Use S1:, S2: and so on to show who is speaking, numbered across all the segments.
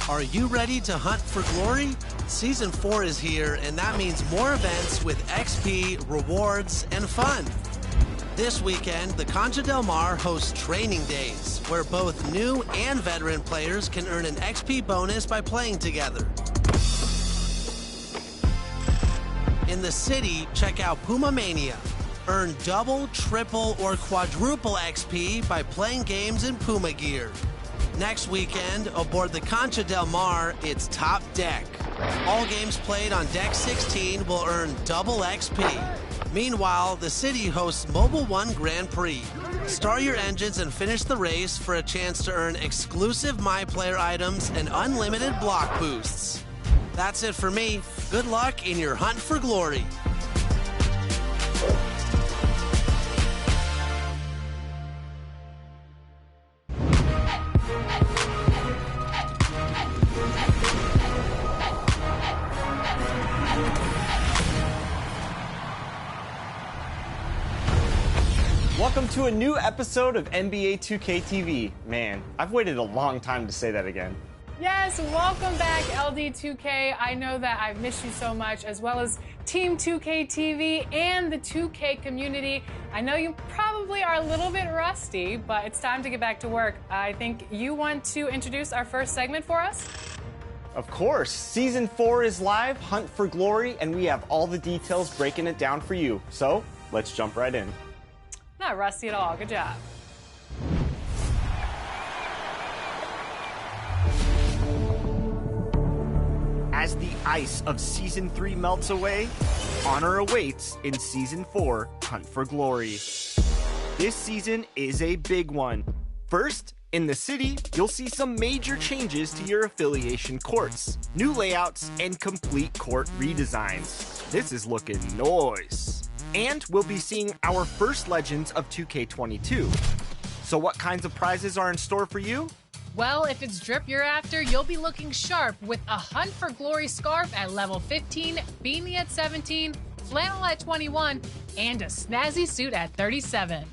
S1: Are you ready to hunt for glory? Season 4 is here, and that means more events with XP, rewards, and fun. This weekend, the Concha Del Mar hosts training days, where both new and veteran players can earn an XP bonus by playing together. In the city, check out Puma Mania. Earn double, triple, or quadruple XP by playing games in Puma gear. Next weekend, aboard the Concha Del Mar, it's Top Deck. All games played on Deck 16 will earn double XP. Meanwhile, the city hosts Mobile One Grand Prix. Start your engines and finish the race for a chance to earn exclusive MyPlayer items and unlimited block boosts. That's it for me. Good luck in your hunt for glory.
S2: Welcome to a new episode of NBA 2K TV. Man, I've waited a long time to say that again.
S3: Yes, welcome back, LD2K. I know that I've missed you so much, as well as Team 2K TV and the 2K community. I know you probably are a little bit rusty, but it's time to get back to work. I think you want to introduce our first segment for us?
S2: Of course, Season 4 is live, Hunt for Glory, and we have all the details breaking it down for you. So, let's jump right in.
S3: Not rusty at all. Good job.
S2: As the ice of Season 3 melts away, honor awaits in Season 4, Hunt for Glory. This season is a big one. First, in the city, you'll see some major changes to your affiliation courts, new layouts, and complete court redesigns. This is looking nice. And we'll be seeing our first Legends of 2K22. So what kinds of prizes are in store for you?
S3: Well, if it's drip you're after, you'll be looking sharp with a Hunt for Glory scarf at level 15, beanie at 17, flannel at 21, and a snazzy suit at 37.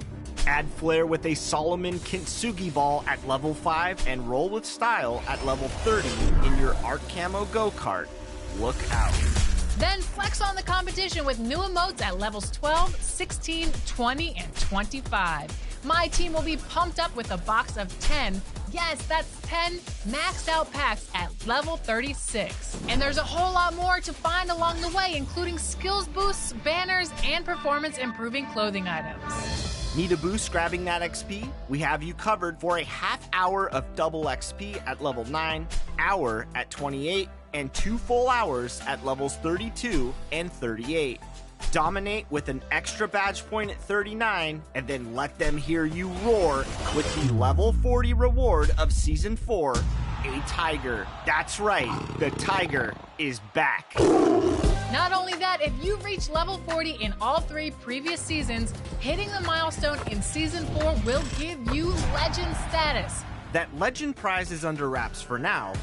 S2: Add flair with a Solomon Kintsugi ball at level 5 and roll with style at level 30 in your Art Camo go-kart. Look out.
S3: Then flex on the competition with new emotes at levels 12, 16, 20, and 25. My team will be pumped up with a box of 10, yes, that's 10 maxed out packs at level 36. And there's a whole lot more to find along the way, including skills boosts, banners, and performance improving clothing items.
S2: Need a boost grabbing that XP? We have you covered for a half hour of double XP at level 9, hour at 28, and 2 full hours at levels 32 and 38. Dominate with an extra badge point at 39, and then let them hear you roar with the level 40 reward of Season 4, a Tiger. That's right, the Tiger is back.
S3: Not only that, if you've reached level 40 in all 3 previous seasons, hitting the milestone in Season 4 will give you Legend status.
S2: That Legend prize is under wraps for now,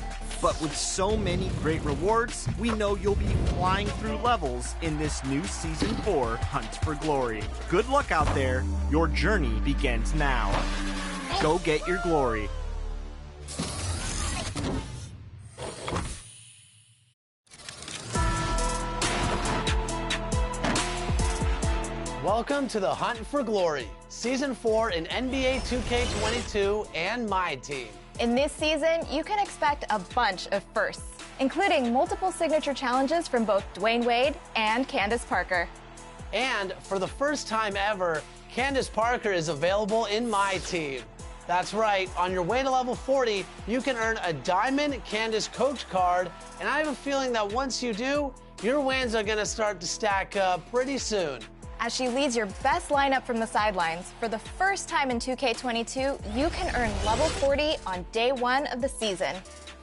S2: but with so many great rewards, we know you'll be flying through levels in this new Season 4 Hunt for Glory. Good luck out there. Your journey begins now. Go get your glory.
S1: Welcome to the Hunt for Glory, Season 4 in NBA 2K22 and my team.
S4: In this season, you can expect a bunch of firsts, including multiple signature challenges from both Dwayne Wade and Candace Parker.
S1: And for the first time ever, Candace Parker is available in my team. That's right, on your way to level 40, you can earn a Diamond Candace Coach card, and I have a feeling that once you do, your wins are gonna start to stack up pretty soon.
S4: As she leads your best lineup from the sidelines, for the first time in 2K22, you can earn level 40 on day 1 of the season.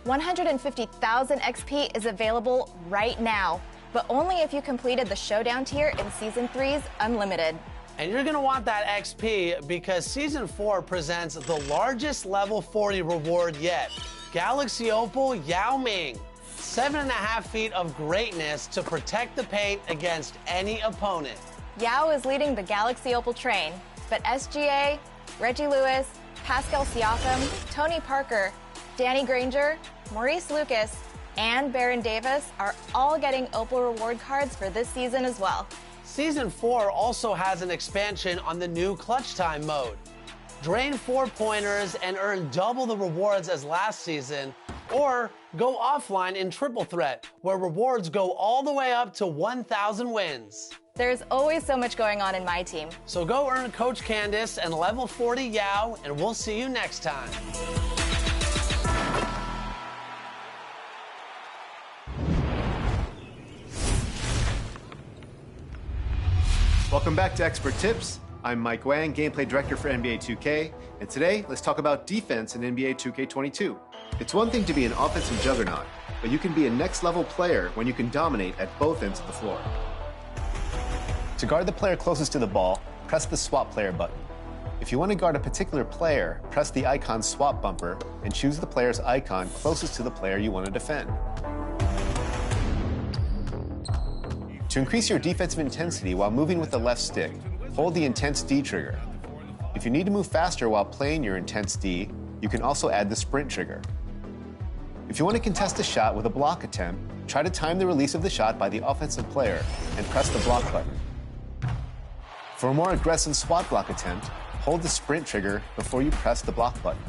S4: 150,000 XP is available right now, but only if you completed the Showdown tier in Season 3's Unlimited.
S1: And you're gonna want that XP because Season 4 presents the largest level 40 reward yet. Galaxy Opal Yao Ming. 7.5 feet of greatness to protect the paint against any opponent.
S4: Yao is leading the Galaxy Opal train, but SGA, Reggie Lewis, Pascal Siakam, Tony Parker, Danny Granger, Maurice Lucas, and Baron Davis are all getting Opal reward cards for this season as well.
S1: Season 4 also has an expansion on the new clutch time mode. Drain 4-pointers and earn double the rewards as last season, or go offline in triple threat, where rewards go all the way up to 1,000 wins.
S4: There's always so much going on in my team.
S1: So go earn Coach Candace and level 40 Yao, and we'll see you next time.
S5: Welcome back to Expert Tips. I'm Mike Wang, Gameplay Director for NBA 2K, and today let's talk about defense in NBA 2K22. It's one thing to be an offensive juggernaut, but you can be a next-level player when you can dominate at both ends of the floor. To guard the player closest to the ball, press the Swap Player button. If you want to guard a particular player, press the icon Swap bumper and choose the player's icon closest to the player you want to defend. To increase your defensive intensity while moving with the left stick, hold the Intense D trigger. If you need to move faster while playing your Intense D, you can also add the Sprint trigger. If you want to contest a shot with a block attempt, try to time the release of the shot by the offensive player and press the block button. For a more aggressive swat block attempt, hold the Sprint trigger before you press the block button.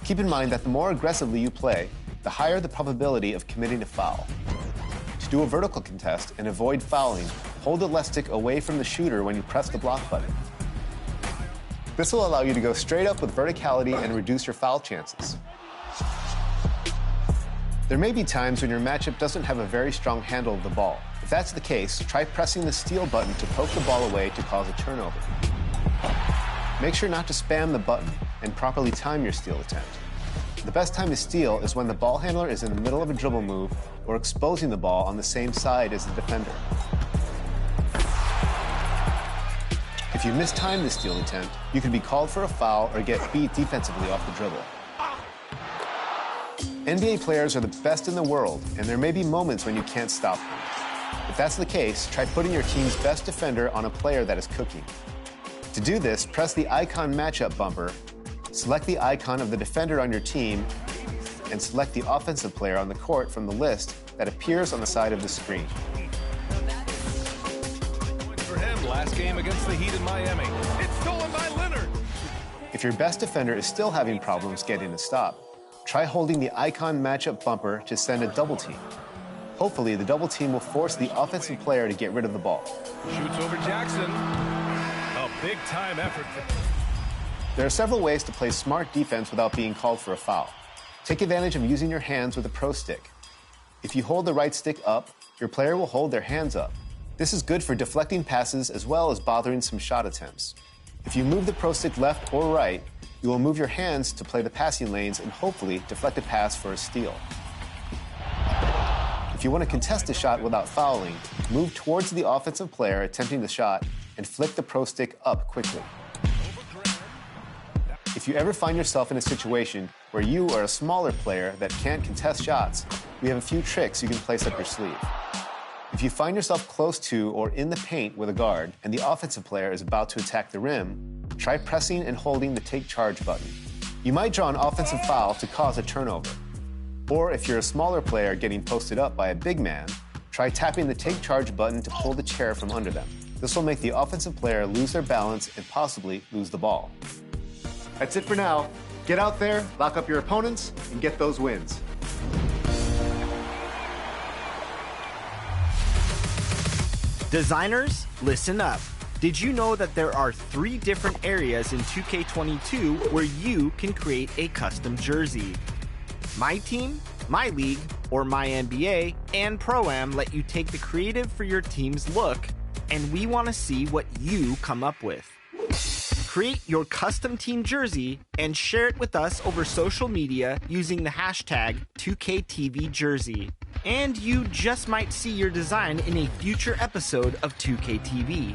S5: Keep in mind that the more aggressively you play, the higher the probability of committing a foul. To do a vertical contest and avoid fouling, hold the left stick away from the shooter when you press the block button. This will allow you to go straight up with verticality and reduce your foul chances. There may be times when your matchup doesn't have a very strong handle of the ball. If that's the case, try pressing the steal button to poke the ball away to cause a turnover. Make sure not to spam the button and properly time your steal attempt. The best time to steal is when the ball handler is in the middle of a dribble move or exposing the ball on the same side as the defender. If you mistime the steal attempt, you can be called for a foul or get beat defensively off the dribble. NBA players are the best in the world, and there may be moments when you can't stop them. If that's the case, try putting your team's best defender on a player that is cooking. To do this, press the icon matchup bumper, select the icon of the defender on your team, and select the offensive player on the court from the list that appears on the side of the screen.
S6: For him, last game against the Heat in Miami. It's stolen by Leonard.
S5: If your best defender is still having problems getting a stop, try holding the icon matchup bumper to send a double team. Hopefully, the double team will force the offensive player to get rid of the ball.
S6: Shoots over Jackson. A big-time effort.
S5: There are several ways to play smart defense without being called for a foul. Take advantage of using your hands with a pro stick. If you hold the right stick up, your player will hold their hands up. This is good for deflecting passes as well as bothering some shot attempts. If you move the pro stick left or right, you will move your hands to play the passing lanes and hopefully deflect a pass for a steal. If you want to contest a shot without fouling, move towards the offensive player attempting the shot and flick the pro stick up quickly. If you ever find yourself in a situation where you are a smaller player that can't contest shots, we have a few tricks you can place up your sleeve. If you find yourself close to or in the paint with a guard and the offensive player is about to attack the rim, try pressing and holding the take charge button. You might draw an offensive foul to cause a turnover. Or if you're a smaller player getting posted up by a big man, try tapping the take charge button to pull the chair from under them. This will make the offensive player lose their balance and possibly lose the ball. That's it for now. Get out there, lock up your opponents, and get those wins.
S2: Designers, listen up. Did you know that there are 3 different areas in 2K22 where you can create a custom jersey? My Team, MyLEAGUE, or MyNBA, and Pro-Am let you take the creative for your team's look, and we want to see what you come up with. Create your custom team jersey and share it with us over social media using the hashtag 2KTVJersey. And you just might see your design in a future episode of 2KTV.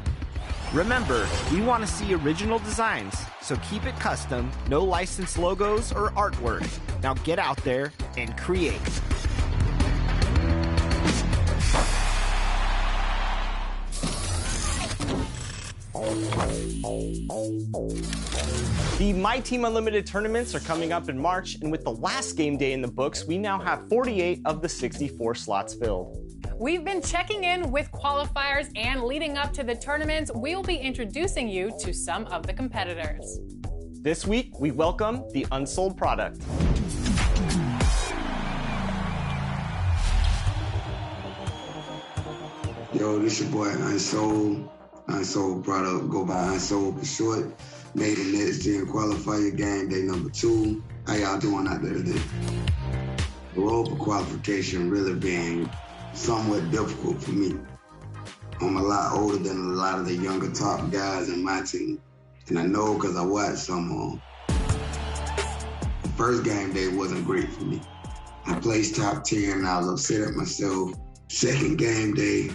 S2: Remember, we want to see original designs, so keep it custom, no licensed logos or artwork. Now get out there and create. The My Team Unlimited tournaments are coming up in March, and with the last game day in the books, we now have 48 of the 64 slots filled.
S3: We've been checking in with qualifiers, and leading up to the tournaments, we will be introducing you to some of the competitors.
S2: This week, we welcome the unsold product.
S7: Yo, this your boy Unsold. Unsold product, go by Unsold for short. Made the next gen qualifier game day number 2. How y'all doing out there today? The road for qualification really being somewhat difficult for me. I'm a lot older than a lot of the younger top guys in my team. And I know because I watched some of them. The first game day wasn't great for me. I placed top 10 and I was upset at myself. Second game day,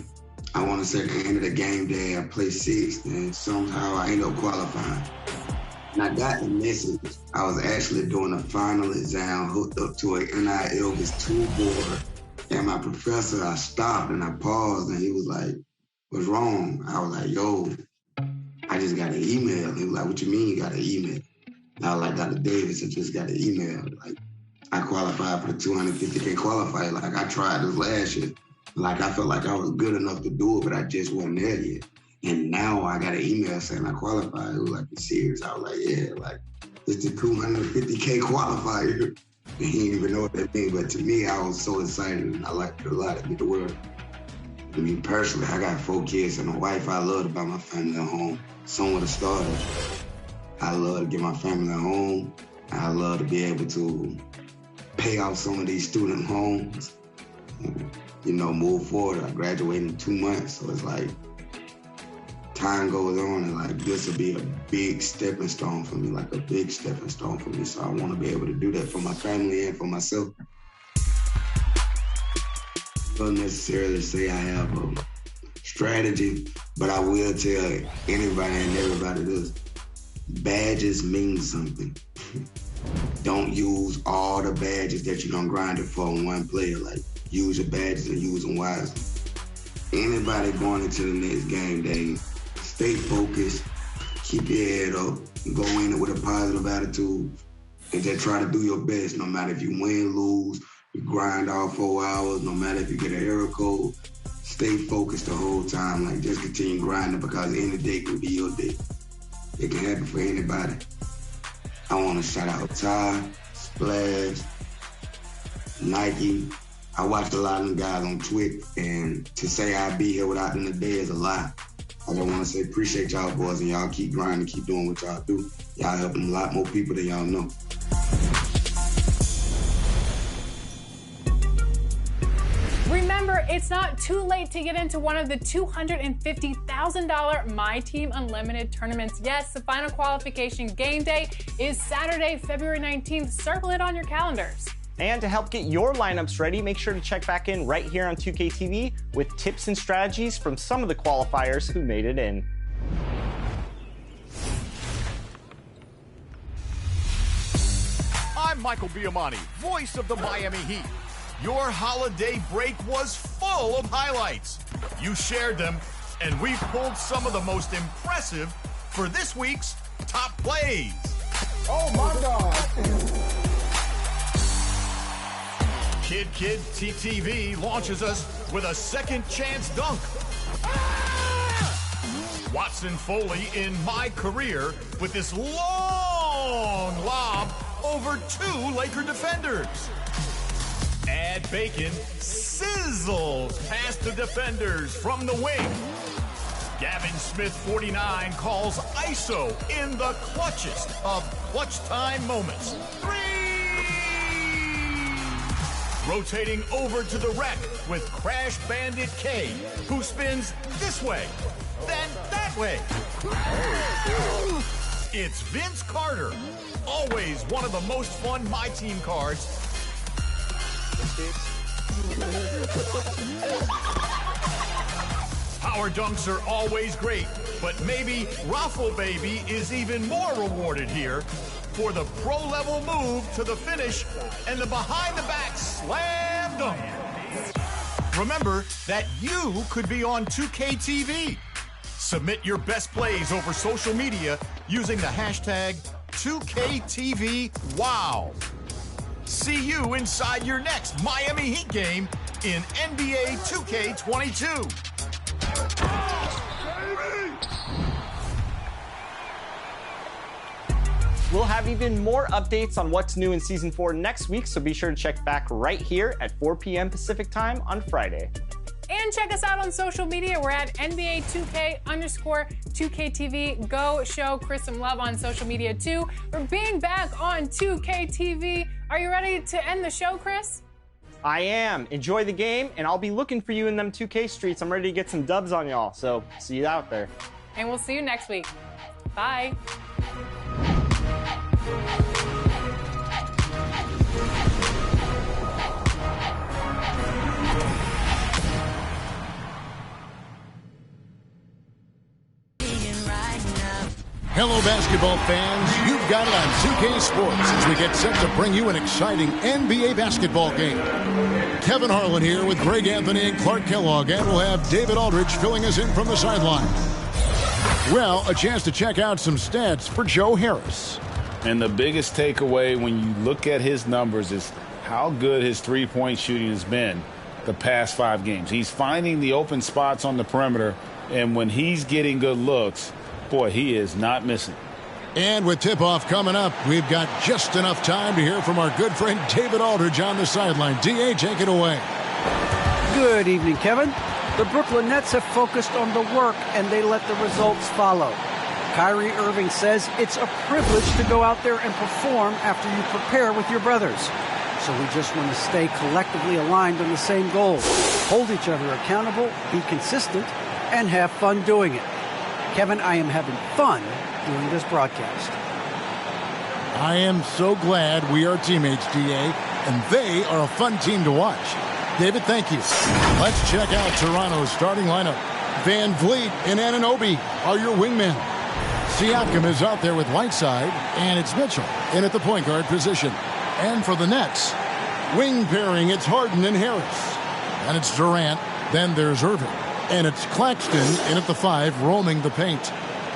S7: I want to say at the end of the game day, I placed 6th, and somehow I ended up qualifying. And I got the message. I was actually doing a final exam hooked up to an NIL's 2 board. And my professor, I stopped and I paused, and he was like, "What's wrong?" I was like, "Yo, I just got an email." He was like, "What you mean you got an email?" And I was like, "Dr. Davis, I just got an email. Like, I qualified for the 250K qualifier. Like, I tried this last year. Like, I felt like I was good enough to do it, but I just wasn't there yet. And now I got an email saying I qualified." It was like, "You serious?" I was like, "Yeah, like, it's the 250K qualifier." And he didn't even know what that meant, but to me, I was so excited, and I liked it a lot. It meant the world. I mean, personally, I got 4 kids and a wife. I love to buy my family a home. Somewhere to start. I love to get my family a home. I love to be able to pay off some of these student loans. You know, move forward. I graduated in 2 months, so it's like time goes on, and like this will be a big stepping stone for me, like a big stepping stone for me. So I want to be able to do that for my family and for myself. I don't necessarily say I have a strategy, but I will tell anybody and everybody this: badges mean something. Don't use all the badges that you're gonna grind it for in one player. Like, use your badges and use them wisely. Anybody going into the next game day, stay focused, keep your head up, go in it with a positive attitude, and just try to do your best. No matter if you win, lose, you grind all 4 hours, no matter if you get an error code, stay focused the whole time. Like, just continue grinding, because any day can be your day. It can happen for anybody. I want to shout out Ty, Splash, Nike. I watched a lot of them guys on Twitch, and to say I'd be here without them today is a lie. I just want to say appreciate y'all boys, and y'all keep grinding, keep doing what y'all do. Y'all helping a lot more people than y'all know.
S3: Remember, it's not too late to get into one of the $250,000 My Team Unlimited tournaments. Yes, the final qualification game day is Saturday, February 19th. Circle it on your calendars.
S2: And to help get your lineups ready, make sure to check back in right here on 2K TV with tips and strategies from some of the qualifiers who made it in.
S6: I'm Michael Biamani, voice of the Miami Heat. Your holiday break was full of highlights. You shared them, and we pulled some of the most impressive for this week's top plays.
S8: Oh my God.
S6: Kid TTV launches us with a second chance dunk. Watson Foley in My Career with this long lob over 2 Laker defenders. Add Bacon sizzles past the defenders from the wing. Gavin Smith 49 calls ISO in the clutchest of clutch time moments. 3! Rotating over to the wreck with Crash Bandit K, who spins this way, then that way. It's Vince Carter, always one of the most fun My Team cards. Power dunks are always great, but maybe Raffle Baby is even more rewarded here for the pro-level move to the finish and the behind-the-back slam dunk. Remember that you could be on 2K TV. Submit your best plays over social media using the hashtag 2KTVWow. See you inside your next Miami Heat game in NBA 2K22.
S2: We'll have even more updates on what's new in Season 4 next week, so be sure to check back right here at 4 p.m. Pacific Time on Friday.
S3: And check us out on social media. We're at NBA2K_2KTV. Go show Chris some love on social media, too. We're being back on 2KTV. Are you ready to end the show, Chris?
S2: I am. Enjoy the game, and I'll be looking for you in them 2K streets. I'm ready to get some dubs on y'all, so see you out there.
S3: And we'll see you next week. Bye.
S9: Hello, basketball fans. You've got it on 2K Sports as we get set to bring you an exciting NBA basketball game. Kevin Harlan here with Greg Anthony and Clark Kellogg, and we'll have David Aldridge filling us in from the sideline. Well, a chance to check out some stats for Joe Harris.
S10: And the biggest takeaway when you look at his numbers is how good his three-point shooting has been the past 5 games. He's finding the open spots on the perimeter, and when he's getting good looks, boy, he is not missing.
S9: And with tip-off coming up, we've got just enough time to hear from our good friend David Aldridge on the sideline. D.A., take it away.
S11: Good evening, Kevin. The Brooklyn Nets have focused on the work, and they let the results follow. Kyrie Irving says it's a privilege to go out there and perform after you prepare with your brothers. So we just want to stay collectively aligned on the same goals, hold each other accountable, be consistent, and have fun doing it. Kevin, I am having fun doing this broadcast.
S9: I am so glad we are teammates, D.A., and they are a fun team to watch. David, thank you. Let's check out Toronto's starting lineup. Van Vliet and Anunoby are your wingmen. Siakam is out there with Whiteside, and it's Mitchell in at the point guard position. And for the Nets, wing pairing, it's Harden and Harris. And it's Durant, then there's Irving. And it's Claxton in at the 5, roaming the paint.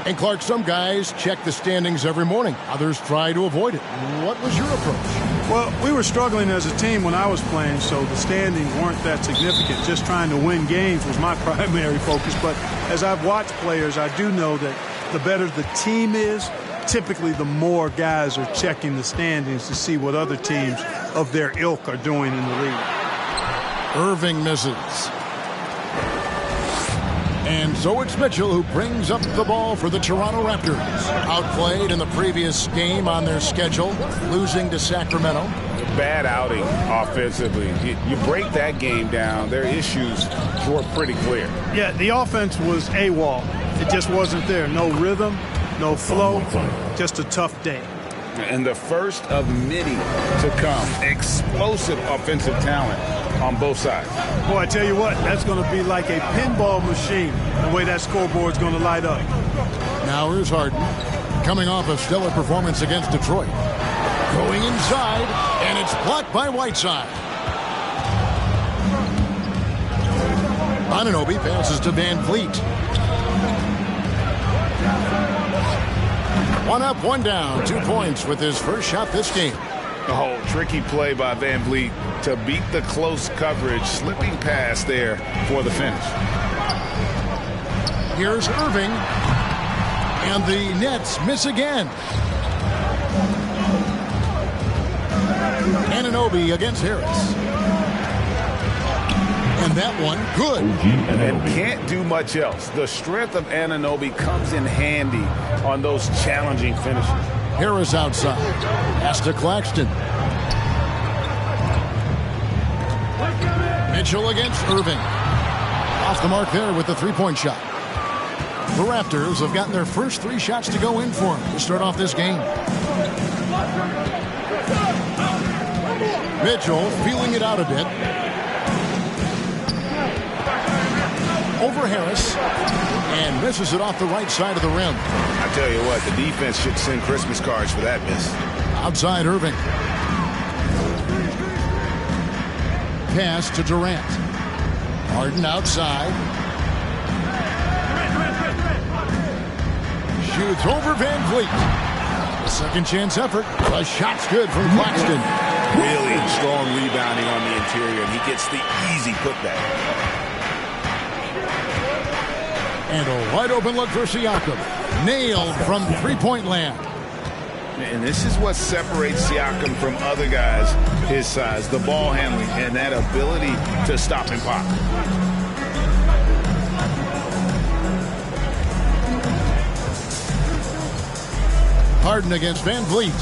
S9: And Clark, some guys check the standings every morning. Others try to avoid it. What was your approach?
S12: Well, we were struggling as a team when I was playing, so the standings weren't that significant. Just trying to win games was my primary focus. But as I've watched players, I do know that the better the team is, typically the more guys are checking the standings to see what other teams of their ilk are doing in the league.
S9: Irving misses. And so it's Mitchell who brings up the ball for the Toronto Raptors. Outplayed in the previous game on their schedule, losing to Sacramento.
S10: Bad outing offensively. You break that game down, their issues were pretty clear.
S12: Yeah, the offense was AWOL. It just wasn't there. No rhythm, no flow, just a tough day.
S10: And the first of many to come. Explosive offensive talent on both sides.
S12: Boy, I tell you what, that's going to be like a pinball machine, the way that scoreboard's going to light up.
S9: Now here's Harden, coming off a stellar performance against Detroit. Going inside, and it's blocked by Whiteside. Anunoby passes to Van Vliet. One up, one down, 2 points with his first shot this game.
S10: Oh, tricky play by Van Vliet to beat the close coverage, slipping past there for the finish.
S9: Here's Irving, and the Nets miss again. Anunoby against Harris. And that one, good.
S10: And can't do much else. The strength of Anunoby comes in handy on those challenging finishes.
S9: Harris outside. Pass to Claxton. Mitchell against Irving. Off the mark there with the three-point shot. The Raptors have gotten their first 3 shots to go in for them to start off this game. Mitchell feeling it out a bit. Over Harris, and misses it off the right side of the rim.
S10: I tell you what, the defense should send Christmas cards for that miss.
S9: Outside Irving. Pass to Durant. Harden outside. Shoots over Van Vliet. Second chance effort. The shot's good from Claxton.
S10: Really strong rebounding on the interior, and he gets the easy putback.
S9: And a wide open look for Siakam. Nailed from three-point land.
S10: And this is what separates Siakam from other guys his size, the ball handling and that ability to stop and pop.
S9: Harden against Van Vliet.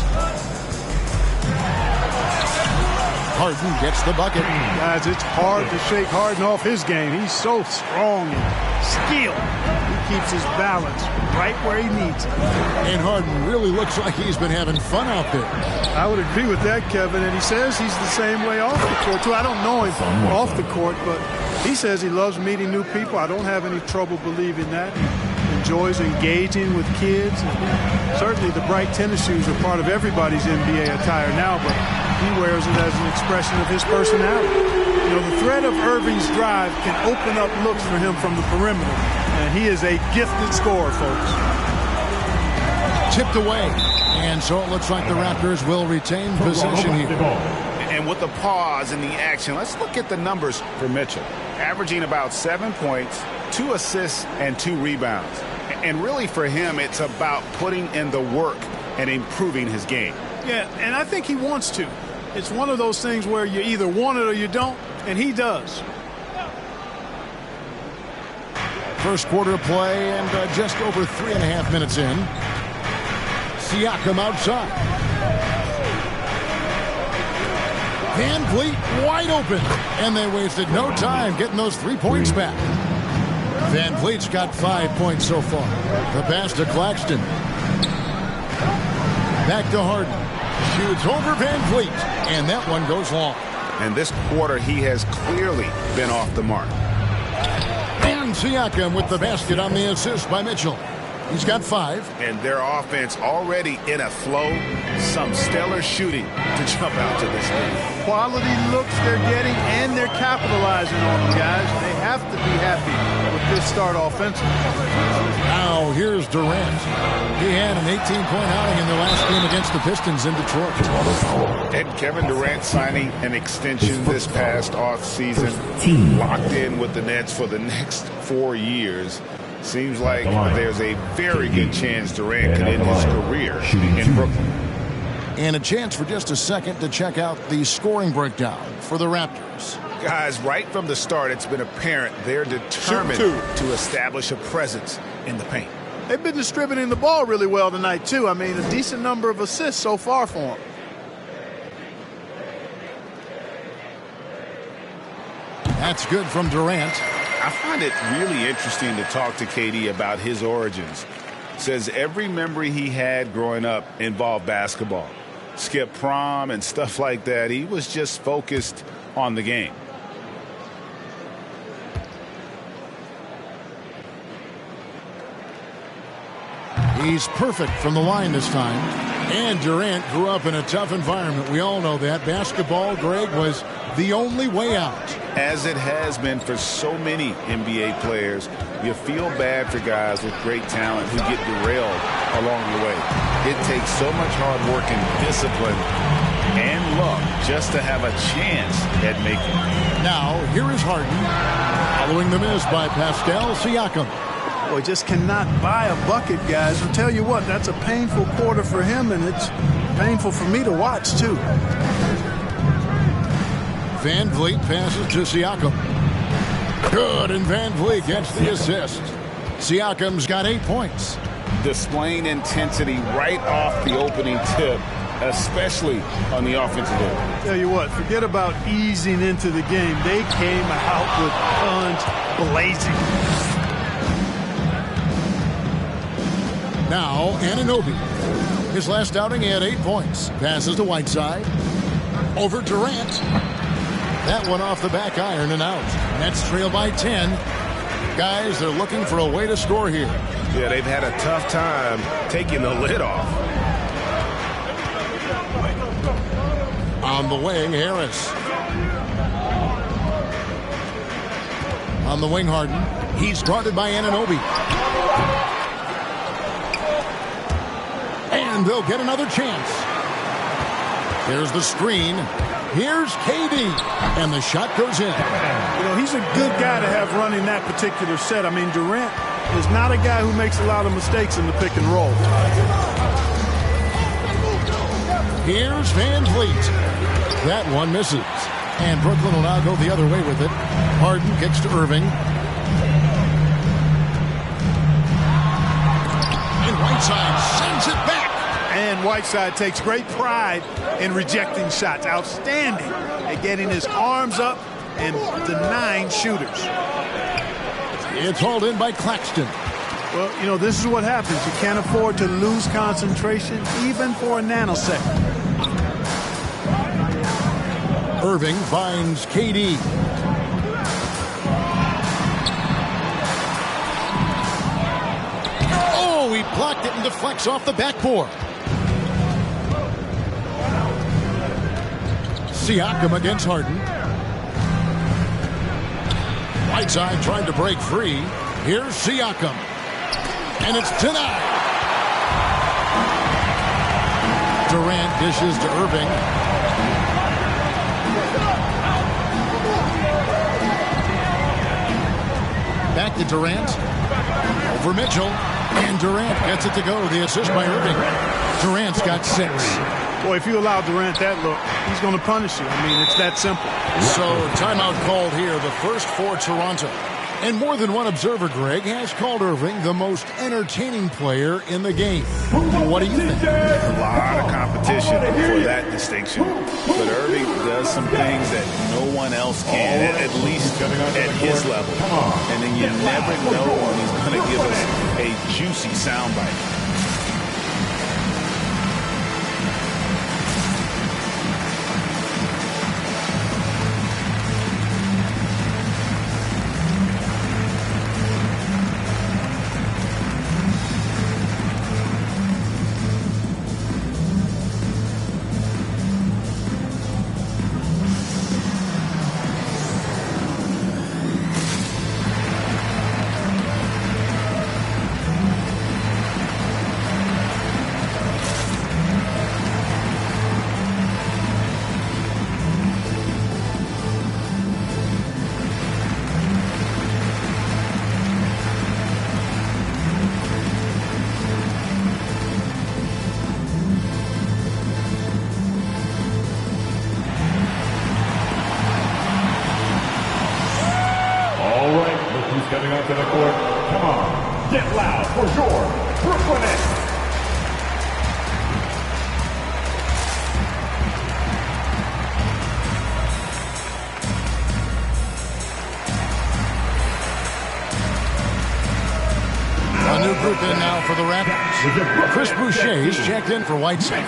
S9: Harden gets the bucket.
S12: Guys, it's hard to shake Harden off his game. He's so strong and skilled. He keeps his balance right where he needs it.
S9: And Harden really looks like he's been having fun out there.
S12: I would agree with that, Kevin. And he says he's the same way off the court, too. I don't know him off the court, but he says he loves meeting new people. I don't have any trouble believing that. He enjoys engaging with kids. And certainly the bright tennis shoes are part of everybody's NBA attire now, but he wears it as an expression of his personality. You know, the threat of Irving's drive can open up looks for him from the perimeter, and he is a gifted scorer, folks.
S9: Tipped away, and so it looks like the Raptors will retain possession here.
S10: And with the pause in the action, let's look at the numbers for Mitchell. Averaging about 7 points, 2 assists, and 2 rebounds. And really for him, it's about putting in the work and improving his game.
S12: Yeah, and I think he wants to. It's one of those things where you either want it or you don't, and he does.
S9: First quarter of play and just over 3.5 minutes in. Siakam outside. Van Vliet wide open, and they wasted no time getting those 3 points back. Van Vliet's got 5 points so far. The pass to Claxton. Back to Harden. Shoots over Van Vliet, and that one goes long.
S10: And this quarter, he has clearly been off the mark.
S9: And Siakam with the basket on the assist by Mitchell. He's got 5.
S10: And their offense already in a flow. Some stellar shooting to jump out to this lead.
S12: Quality looks they're getting, and they're capitalizing on them, guys. They have to be happy with this start offensively.
S9: Now here's Durant. He had an 18-point outing in the last game against the Pistons in Detroit.
S10: And Kevin Durant signing an extension this past offseason. Locked in with the Nets for the next 4 years. Seems like there's a very good chance Durant could end his career in Brooklyn.
S9: And a chance for just a second to check out the scoring breakdown for the Raptors.
S10: Guys, right from the start, it's been apparent they're determined to establish a presence in the paint.
S12: They've been distributing the ball really well tonight, too. I mean, a decent number of assists so far for them.
S9: That's good from Durant.
S10: I find it really interesting to talk to KD about his origins. Says every memory he had growing up involved basketball. Skip prom and stuff like that. He was just focused on the game.
S9: He's perfect from the line this time. And Durant grew up in a tough environment. We all know that. Basketball, Greg, was the only way out.
S10: As it has been for so many NBA players, you feel bad for guys with great talent who get derailed along the way. It takes so much hard work and discipline and luck just to have a chance at making it.
S9: Now, here is Harden, following the miss by Pascal Siakam.
S12: Boy, just cannot buy a bucket, guys. I'll tell you what, that's a painful quarter for him, and it's painful for me to watch, too.
S9: Van Vliet passes to Siakam. Good, and Van Vliet gets the assist. Siakam's got 8 points.
S10: Displaying intensity right off the opening tip, especially on the offensive end.
S12: Tell you what, forget about easing into the game. They came out with guns blazing.
S9: Now, Anunoby. His last outing, he had 8 points. Passes to Whiteside. Over Durant. That one off the back iron and out. Nets trail by 10. Guys, they're looking for a way to score here.
S10: Yeah, they've had a tough time taking the lid off.
S9: On the wing, Harris. On the wing, Harden. He's guarded by Anunoby. And they'll get another chance. Here's the screen. Here's KD. And the shot goes in.
S12: You know, he's a good guy to have running that particular set. I mean, Durant is not a guy who makes a lot of mistakes in the pick and roll.
S9: Here's Van Vliet. That one misses. And Brooklyn will now go the other way with it. Harden kicks to Irving. And Whiteside sends it back.
S12: And Whiteside takes great pride in rejecting shots. Outstanding at getting his arms up and denying shooters.
S9: It's hauled in by Claxton.
S12: Well, you know, this is what happens. You can't afford to lose concentration even for a nanosecond.
S9: Irving finds KD. Oh, he blocked it and deflects off the backboard. Siakam against Harden. Whiteside trying to break free. Here's Siakam. And it's denied. Durant dishes to Irving. Back to Durant. Over Mitchell. And Durant gets it to go. The assist by Irving. Durant's got 6.
S12: Boy, if you allow Durant that look, he's going to punish you. I mean, it's that simple.
S9: So, timeout called here, the first for Toronto. And more than one observer, Greg, has called Irving the most entertaining player in the game. What do you think?
S10: A lot of competition for that distinction. But Irving does some things that no one else can, at least at his level. And then you never know when he's going to give us a juicy soundbite.
S6: Coming onto the court. Come on, get loud for your Brooklyn Nets.
S9: A new group in now for the Raptors. Chris Boucher's checked in for Whiteside.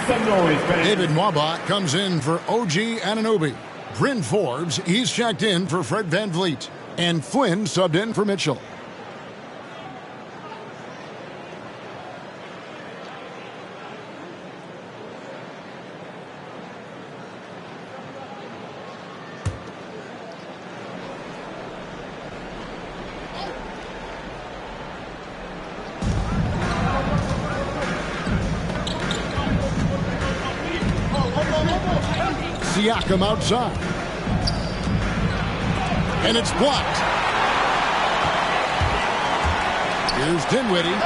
S9: David Mwaba comes in for OG Anunoby. Bryn Forbes, he's checked in for Fred Van Vliet. And Flynn subbed in for Mitchell. Siakam outside. And it's blocked. Here's Dinwiddie.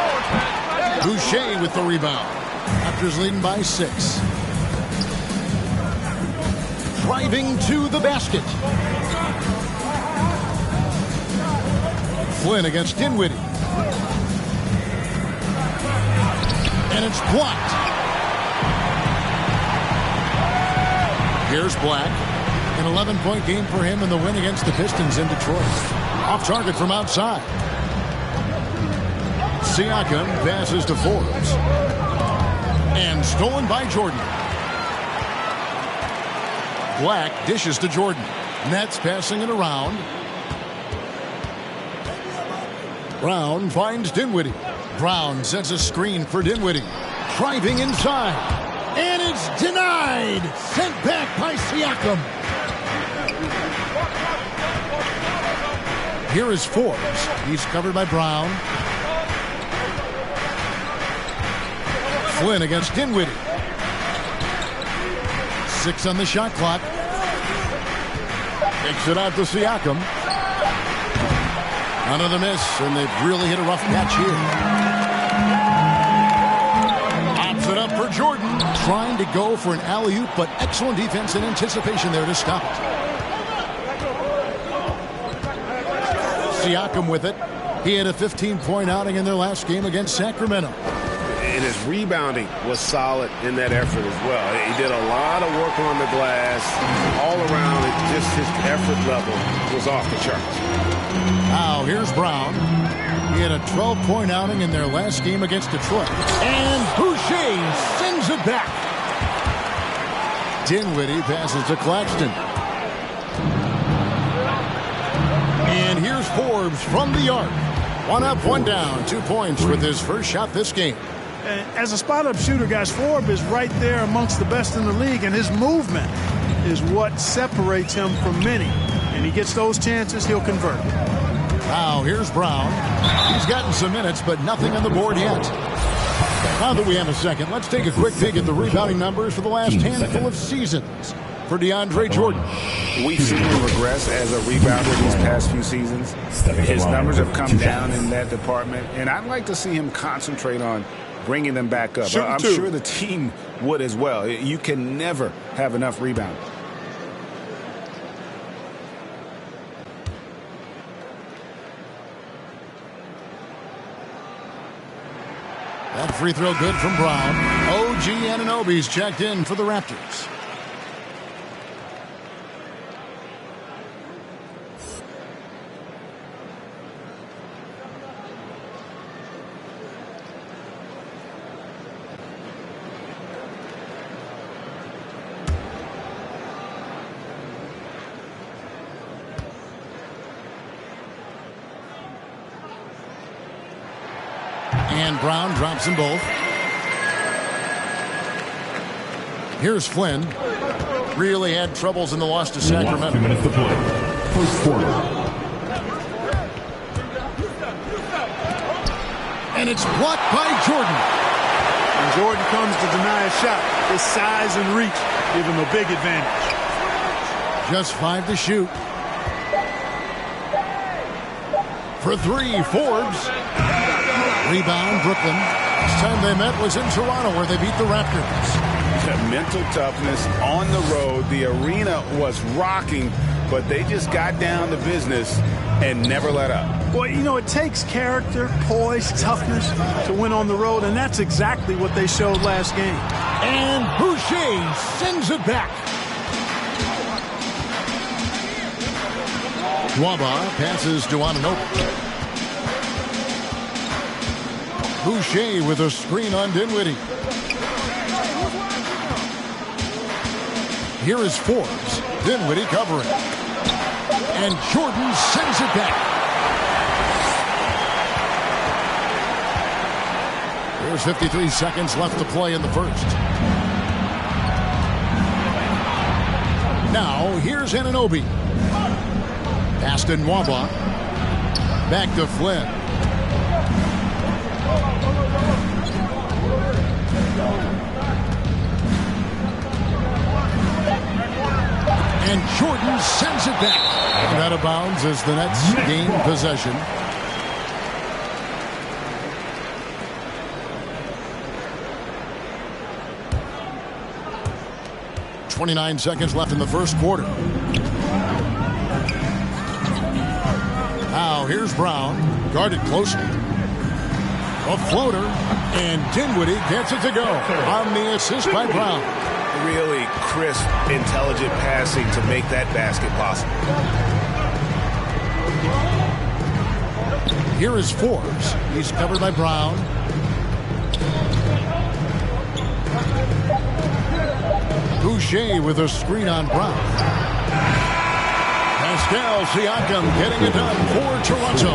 S9: Boucher with the rebound. Raptors leading by 6. Driving to the basket. Flynn against Dinwiddie. And it's blocked. Here's Black. An 11-point game for him in the win against the Pistons in Detroit. Off target from outside. Siakam passes to Forbes. And stolen by Jordan. Black dishes to Jordan. Nets passing it around. Brown finds Dinwiddie. Brown sets a screen for Dinwiddie. Driving inside. And it's denied. Sent back by Siakam. Here is Forbes. He's covered by Brown. Flynn against Dinwiddie. 6 on the shot clock. Takes it out to Siakam. Another miss, and they've really hit a rough patch here. Pops it up for Jordan. Trying to go for an alley-oop, but excellent defense and anticipation there to stop it. Siakam with it. He had a 15-point outing in their last game against Sacramento.
S13: And his rebounding was solid in that effort as well. He did a lot of work on the glass. All around, just his effort level was off the charts.
S9: Now, here's Brown. He had a 12-point outing in their last game against Detroit. And Boucher sends it back. Dinwiddie passes to Claxton. And here's Forbes from the arc. 1 up, 1 down. 2 points with his first shot this game.
S12: As a spot-up shooter, guys, Forbes is right there amongst the best in the league, and his movement is what separates him from many. And he gets those chances, he'll convert.
S9: Now, here's Brown. He's gotten some minutes, but nothing on the board yet. Now that we have a second, let's take a quick peek at the rebounding numbers for the last handful of seasons for DeAndre Jordan.
S10: We've seen him regress as a rebounder these past few seasons. His numbers have come down in that department, and I'd like to see him concentrate on bringing them back up. I'm sure the team would as well. You can never have enough rebounding.
S9: That free throw good from Brown. OG Anunoby's checked in for the Raptors. And Brown drops them both. Here's Flynn. Really had troubles in the loss to Sacramento.
S14: 2 minutes to play. First quarter.
S9: And it's blocked by Jordan.
S12: When Jordan comes to deny a shot, his size and reach give him a big advantage.
S9: Just 5 to shoot. For 3, Forbes. Rebound, Brooklyn. Last time they met was in Toronto, where they beat the Raptors.
S10: Mental toughness on the road. The arena was rocking, but they just got down to business and never let up.
S12: Well, you know, it takes character, poise, toughness to win on the road, and that's exactly what they showed last game.
S9: And Boucher sends it back. Waba passes to Anunoby. Boucher with a screen on Dinwiddie. Here is Forbes. Dinwiddie covering. And Jordan sends it back. There's 53 seconds left to play in the first. Now, here's Anunoby. Pass to Nwaba. Back to Flynn. And Jordan sends it back. And out of bounds as the Nets gain possession. .29 seconds left in the first quarter. Now here's Brown. Guarded closely. A floater. And Dinwiddie gets it to go on the assist by Brown.
S10: Really crisp, intelligent passing to make that basket possible.
S9: Here is Forbes. He's covered by Brown. Boucher with a screen on Brown. Pascal Siakam getting it done for Toronto.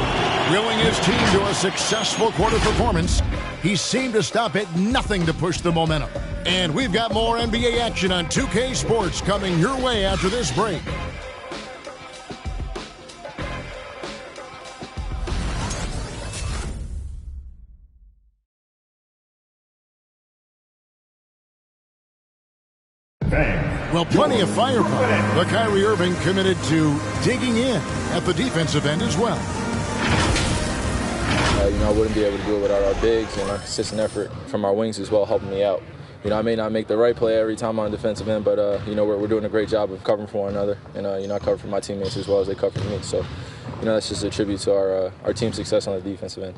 S9: Willing his team to a successful quarter performance. He seemed to stop at nothing to push the momentum. And we've got more NBA action on 2K Sports coming your way after this break. Well, plenty of firepower, but Kyrie Irving committed to digging in at the defensive end as well.
S15: I wouldn't be able to do it without our bigs and our consistent effort from our wings as well, helping me out. I may not make the right play every time on the defensive end, but we're doing a great job of covering for one another, and I cover for my teammates as well as they cover for me. So, that's just a tribute to our team's success on the defensive end.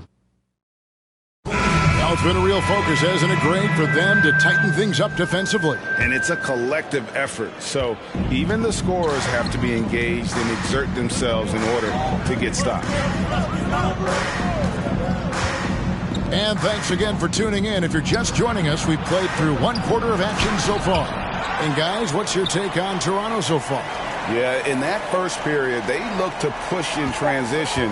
S9: Now it's been a real focus, hasn't it, Greg, for them to tighten things up defensively?
S13: And it's a collective effort, so even the scorers have to be engaged and exert themselves in order to get stopped.
S9: And thanks again for tuning in. If you're just joining us, we've played through one quarter of action so far. And guys, what's your take on Toronto so far?
S13: Yeah, in that first period, they look to push in transition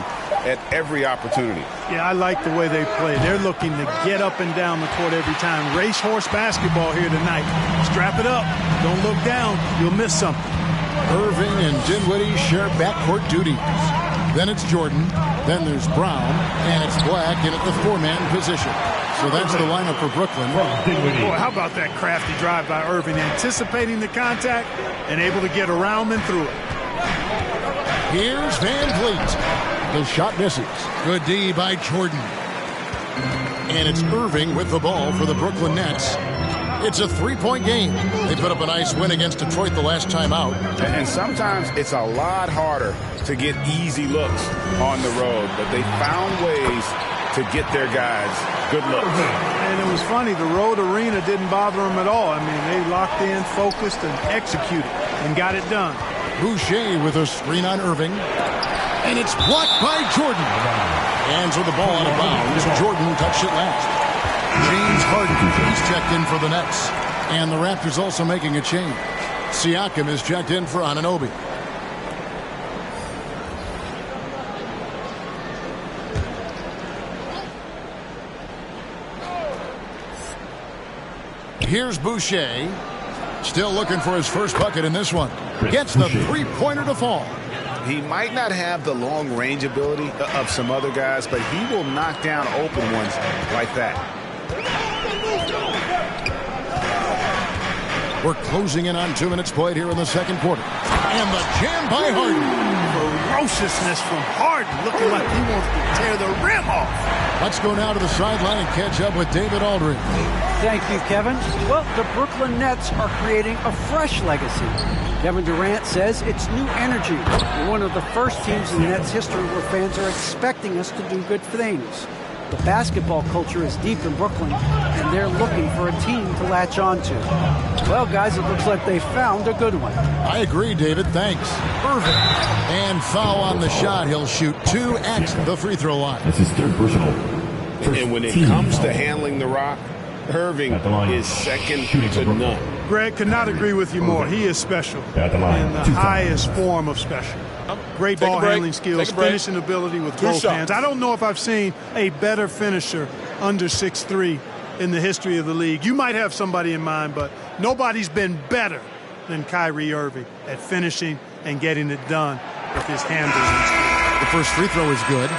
S13: at every opportunity.
S12: Yeah, I like the way they play. They're looking to get up and down the court every time. Racehorse basketball here tonight. Strap it up. Don't look down. You'll miss something.
S9: Irving and Dinwiddie share backcourt duties. Then it's Jordan. Then there's Brown. And it's Black in at the four-man position. So that's the lineup for Brooklyn.
S12: Boy, how about that crafty drive by Irving, anticipating the contact and able to get around and through it.
S9: Here's Van Vliet. The shot misses. Good D by Jordan. And it's Irving with the ball for the Brooklyn Nets. It's a three-point game. They put up a nice win against Detroit the last time out.
S13: And sometimes it's a lot harder to get easy looks on the road, but they found ways to get their guys good looks.
S12: And it was funny, the road arena didn't bother them at all. I mean, they locked in, focused, and executed, and got it done.
S9: Boucher with a screen on Irving. And it's blocked by Jordan. Hands with the ball out of bounds. Jordan touched it last. James Harden, he's checked in for the Nets. And the Raptors also making a change. Siakam is checked in for Anunoby. Here's Boucher. Still looking for his first bucket in this one. Gets the three-pointer to fall.
S13: He might not have the long range ability of some other guys, but he will knock down open ones like that.
S9: We're closing in on 2 minutes played here in the second quarter. And the jam by Harden.
S12: Ferociousness from Harden, looking like he wants to tear the rim off.
S9: Let's go now to the sideline and catch up with David Aldridge.
S11: Thank you, Kevin. Well, the Brooklyn Nets are creating a fresh legacy. Kevin Durant says it's new energy. We're one of the first teams in the Nets history where fans are expecting us to do good things. The basketball culture is deep in Brooklyn, and they're looking for a team to latch on to. Well, guys, it looks like they found a good one.
S9: I agree, David. Thanks. Irving. And foul on the shot. He'll shoot 2 at the free throw line.
S14: This is third personal.
S13: And when it comes to handling the rock, Irving is second to none.
S12: Greg, could not agree with you more. He is special in the highest form of special. Great ball handling skills, finishing ability with both hands. I don't know if I've seen a better finisher under 6'3" in the history of the league. You might have somebody in mind, but nobody's been better than Kyrie Irving at finishing and getting it done with his handles.
S9: The first free throw is good.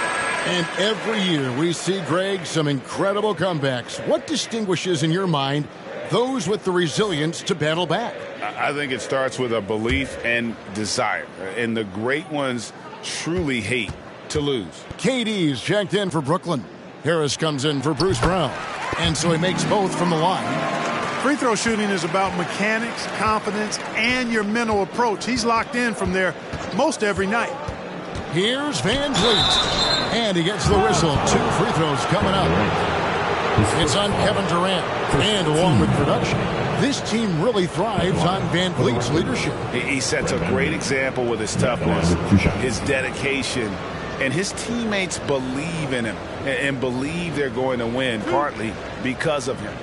S9: And every year we see, Greg, some incredible comebacks. What distinguishes, in your mind, those with the resilience to battle back?
S13: I think it starts with a belief and desire. And the great ones truly hate to lose.
S9: KD's checked in for Brooklyn. Harris comes in for Bruce Brown. And so he makes both from the line.
S12: Free throw shooting is about mechanics, confidence, and your mental approach. He's locked in from there most every night.
S9: Here's Van Vliet. And he gets the whistle. 2 free throws coming up. It's on Kevin Durant. And along with production, this team really thrives on Van Vliet's leadership.
S13: He sets a great example with his toughness, his dedication, and his teammates believe in him and believe they're going to win, partly because of him.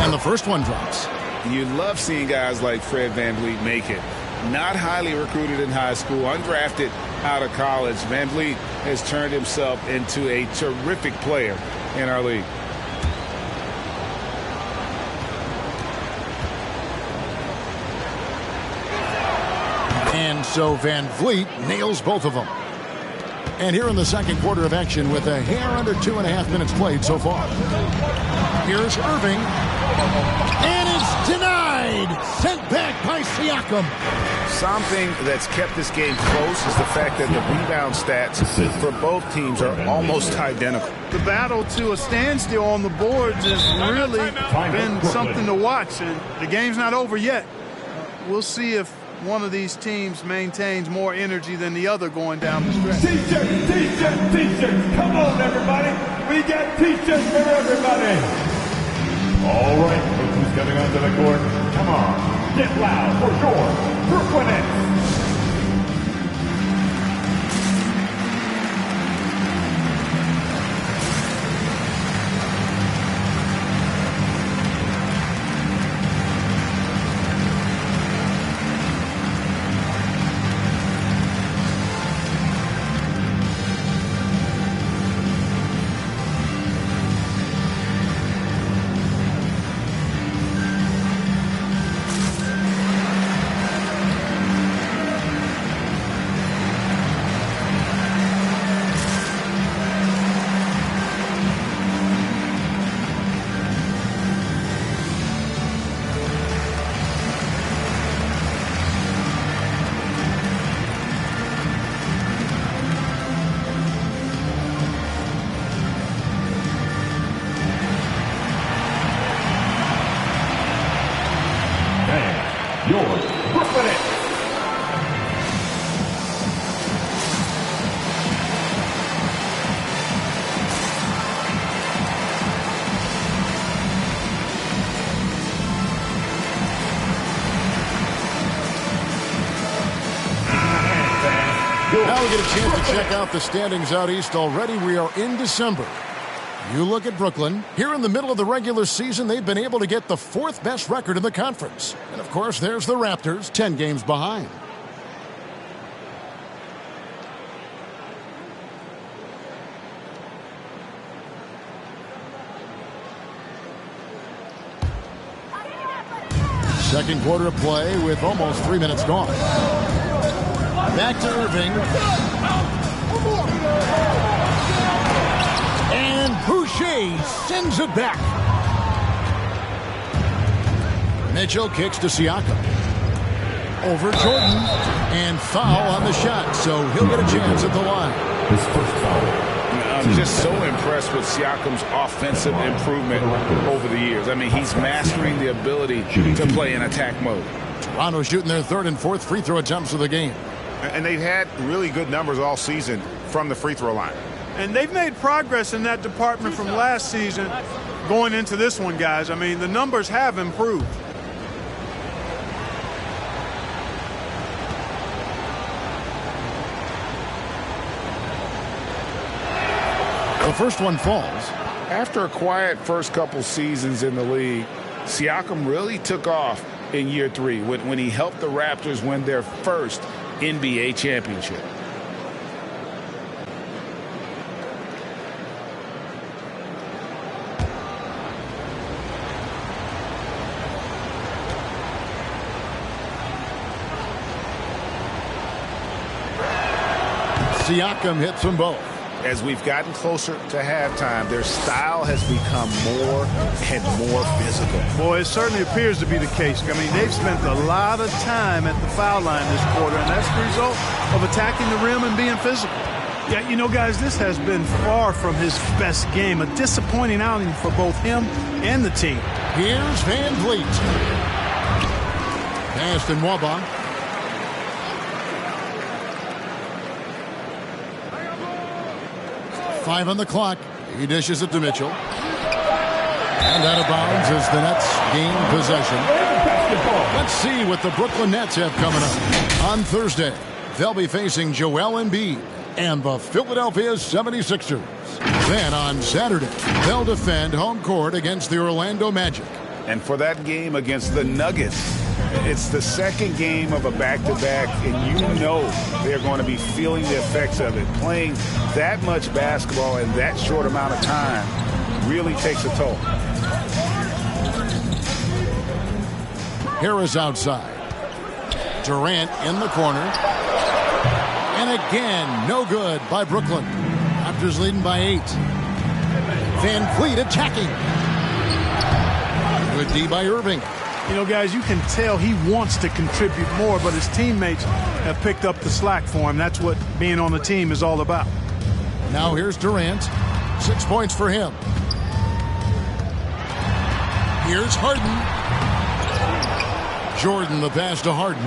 S9: And the first one drops.
S13: You love seeing guys like Fred VanVleet make it. Not highly recruited in high school, undrafted out of college. VanVleet has turned himself into a terrific player in our league.
S9: And so Van Vliet nails both of them. And here in the second quarter of action with a hair under 2.5 minutes played so far. Here's Irving. And it's denied. Sent back by Siakam.
S10: Something that's kept this game close is the fact that the rebound stats for both teams are almost identical.
S12: The battle to a standstill on the boards has really been something to watch, and the game's not over yet. We'll see if one of these teams maintains more energy than the other going down the stretch.
S14: T-shirts, T-shirts, T-shirts. Come on, everybody. We got T-shirts for everybody. All right, look who's coming onto the court. Come on, get loud for your Brooklyn Nets.
S9: Now we get a chance to check out the standings out east already. We are in December. You look at Brooklyn. Here in the middle of the regular season, they've been able to get the 4th best record in the conference. And, of course, there's the Raptors, 10 games behind. Second quarter of play with almost 3 minutes gone. Back to Irving. And Boucher sends it back. Mitchell kicks to Siakam. Over Jordan. And foul on the shot, so he'll get a chance at the line.
S14: His first foul.
S10: I'm just so impressed with Siakam's offensive improvement over the years. I mean, he's mastering the ability to play in attack mode.
S9: Toronto shooting their 3rd and 4th free throw attempts of the game.
S16: And they've had really good numbers all season from the free throw line.
S12: And they've made progress in that department from last season going into this one, guys. I mean, the numbers have improved.
S9: The first one falls.
S10: After a quiet first couple seasons in the league, Siakam really took off in year 3 when he helped the Raptors win their first NBA championship.
S9: Siakam hits them both.
S10: As we've gotten closer to halftime, their style has become more and more physical.
S12: Boy, it certainly appears to be the case. I mean, they've spent a lot of time at the foul line this quarter, and that's the result of attacking the rim and being physical. Yeah, you know, guys, this has been far from his best game. A disappointing outing for both him and the team.
S9: Here's Van Vliet. Passed in Waba. Five on the clock. He dishes it to Mitchell. And out of bounds as the Nets gain possession. Let's see what the Brooklyn Nets have coming up. On Thursday, they'll be facing Joel Embiid and the Philadelphia 76ers. Then on Saturday, they'll defend home court against the Orlando Magic.
S10: And for that game against the Nuggets, it's the second game of a back-to-back, and you know they're going to be feeling the effects of it. Playing that much basketball in that short amount of time really takes a toll.
S9: Harris outside. Durant in the corner. And again, no good by Brooklyn. Raptors leading by 8. Van Vliet attacking. Good D by Irving.
S12: You know, guys, you can tell he wants to contribute more, but his teammates have picked up the slack for him. That's what being on the team is all about.
S9: Now here's Durant. 6 points for him. Here's Harden. Jordan, the pass to Harden.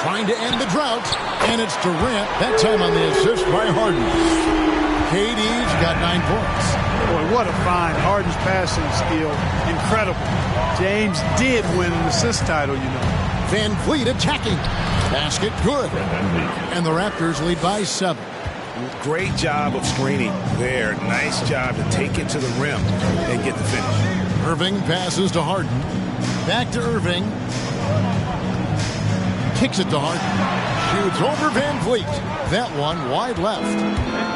S9: Trying to end the drought, and it's Durant. That time on the assist by Harden. KD's got 9 points.
S12: Boy, what a find. Harden's passing skill, incredible. James did win an assist title, you know.
S9: Van Vliet attacking. Basket good. And the Raptors lead by 7.
S16: Great job of screening there. Nice job to take it to the rim and get the finish.
S9: Irving passes to Harden. Back to Irving. Kicks it to Harden. Shoots over Van Vliet. That one wide left.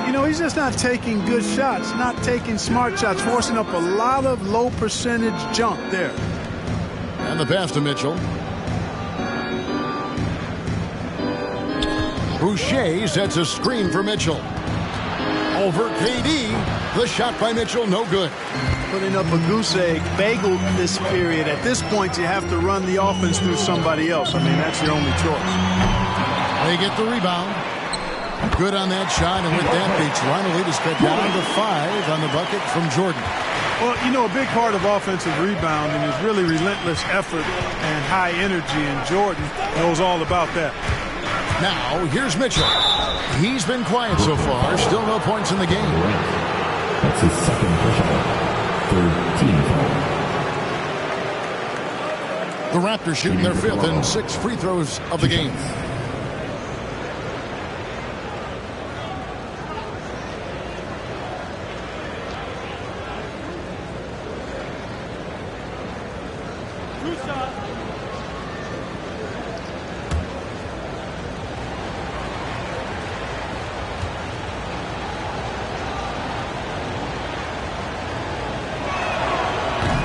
S12: You know, he's just not taking good shots, not taking smart shots, forcing up a lot of low percentage jump there.
S9: And the pass to Mitchell. Boucher sets a screen for Mitchell. Over KD. The shot by Mitchell, no good.
S12: Putting up a goose egg bagel this period. At this point, you have to run the offense through somebody else. I mean, that's your only choice.
S9: They get the rebound. Good on that shot, and with that, the Toronto lead is cut down to 5 on the bucket from Jordan.
S12: Well, you know, a big part of offensive rebounding is really relentless effort and high energy, and Jordan knows all about that.
S9: Now, here's Mitchell. He's been quiet so far. Still no points in the game.
S14: That's his second personal. Third team foul.
S9: The Raptors shooting their 5th and 6th free throws of the game.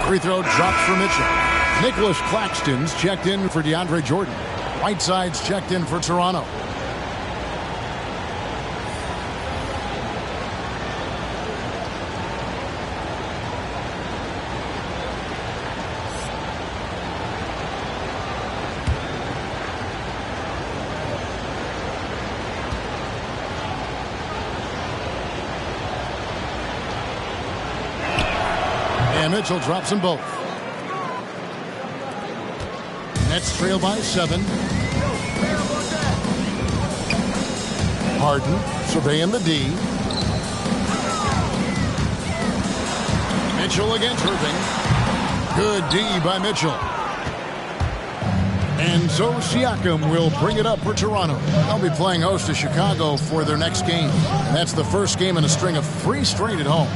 S9: Free throw dropped for Mitchell. Nicholas Claxton's checked in for DeAndre Jordan. Whiteside's checked in for Toronto. And Mitchell drops them both. Nets trail by 7. Harden surveying the D. Mitchell against Irving. Good D by Mitchell. And so Siakam will bring it up for Toronto. They'll be playing host to Chicago for their next game. And that's the first game in a string of 3 straight at home.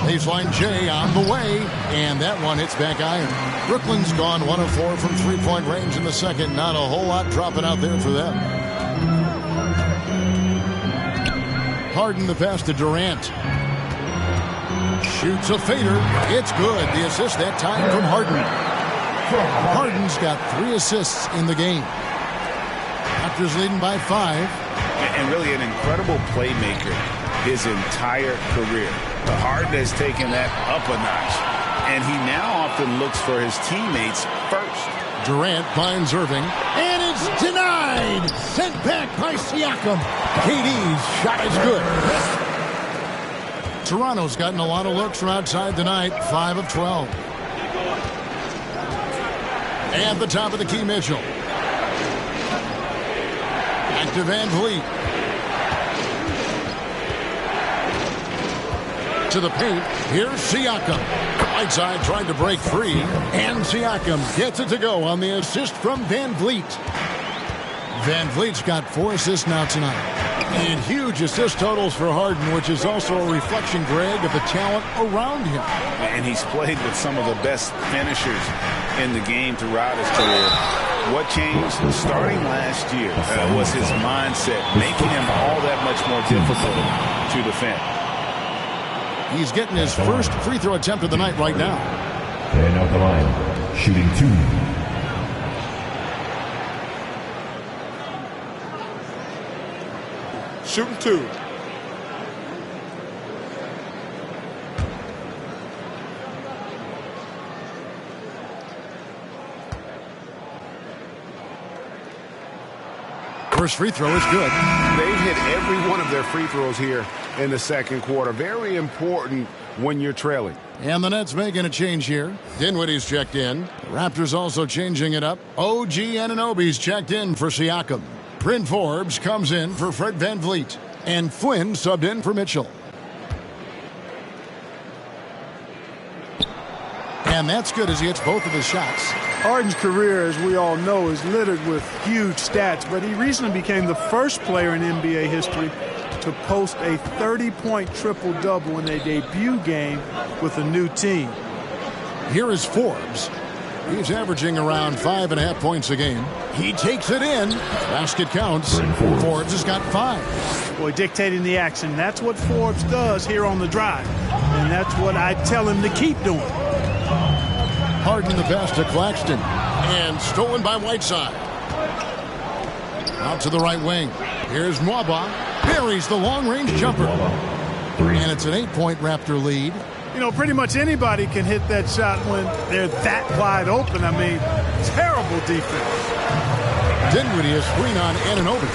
S9: Baseline J on the way, and that one hits back iron. Brooklyn's gone 1 of 4 from 3-point range in the second. Not a whole lot dropping out there for them. Harden the pass to Durant. Shoots a fader. It's good. The assist that time from Harden. Harden's got 3 assists in the game. Raptors leading by 5.
S10: And really an incredible playmaker his entire career. Harden has taken that up a notch, and he now often looks for his teammates first.
S9: Durant finds Irving, and it's denied. Sent back by Siakam. KD's shot is good. Toronto's gotten a lot of looks from outside tonight, 5 of 12. And the top of the key, Mitchell. Back to Van Vliet. To the paint. Here's Siakam. Whiteside tried to break free, and Siakam gets it to go on the assist from Van Vliet. Van Vliet's got 4 assists now tonight. And huge assist totals for Harden, which is also a reflection, Greg, of the talent around him.
S10: And he's played with some of the best finishers in the game throughout his career. What changed starting last year was his mindset, making him all that much more difficult to defend.
S9: He's getting his first free throw attempt of the night right now.
S14: And out the line, shooting 2.
S16: shooting 2.
S9: First free throw is good.
S16: They've hit every one of their free throws here in the second quarter. Very important when you're trailing.
S9: And the Nets making a change here. Dinwiddie's checked in. The Raptors also changing it up. OG Anunoby's checked in for Siakam. Bryn Forbes comes in for Fred VanVleet. And Flynn subbed in for Mitchell. And that's good as he hits both of his shots.
S12: Harden's career, as we all know, is littered with huge stats, but he recently became the first player in NBA history to post a 30-point triple-double in a debut game with a new team.
S9: Here is Forbes. He's averaging around 5.5 points a game. He takes it in. Basket counts. Forbes has got 5.
S12: Boy, dictating the action. That's what Forbes does here on the drive. And that's what I tell him to keep doing.
S9: Harden the pass to Claxton. And stolen by Whiteside. Out to the right wing. Here's Mwaba. Buries the long-range jumper. And it's an 8-point Raptor lead.
S12: You know, pretty much anybody can hit that shot when they're that wide open. I mean, terrible defense.
S9: Dinwiddie is screen on Anunoby.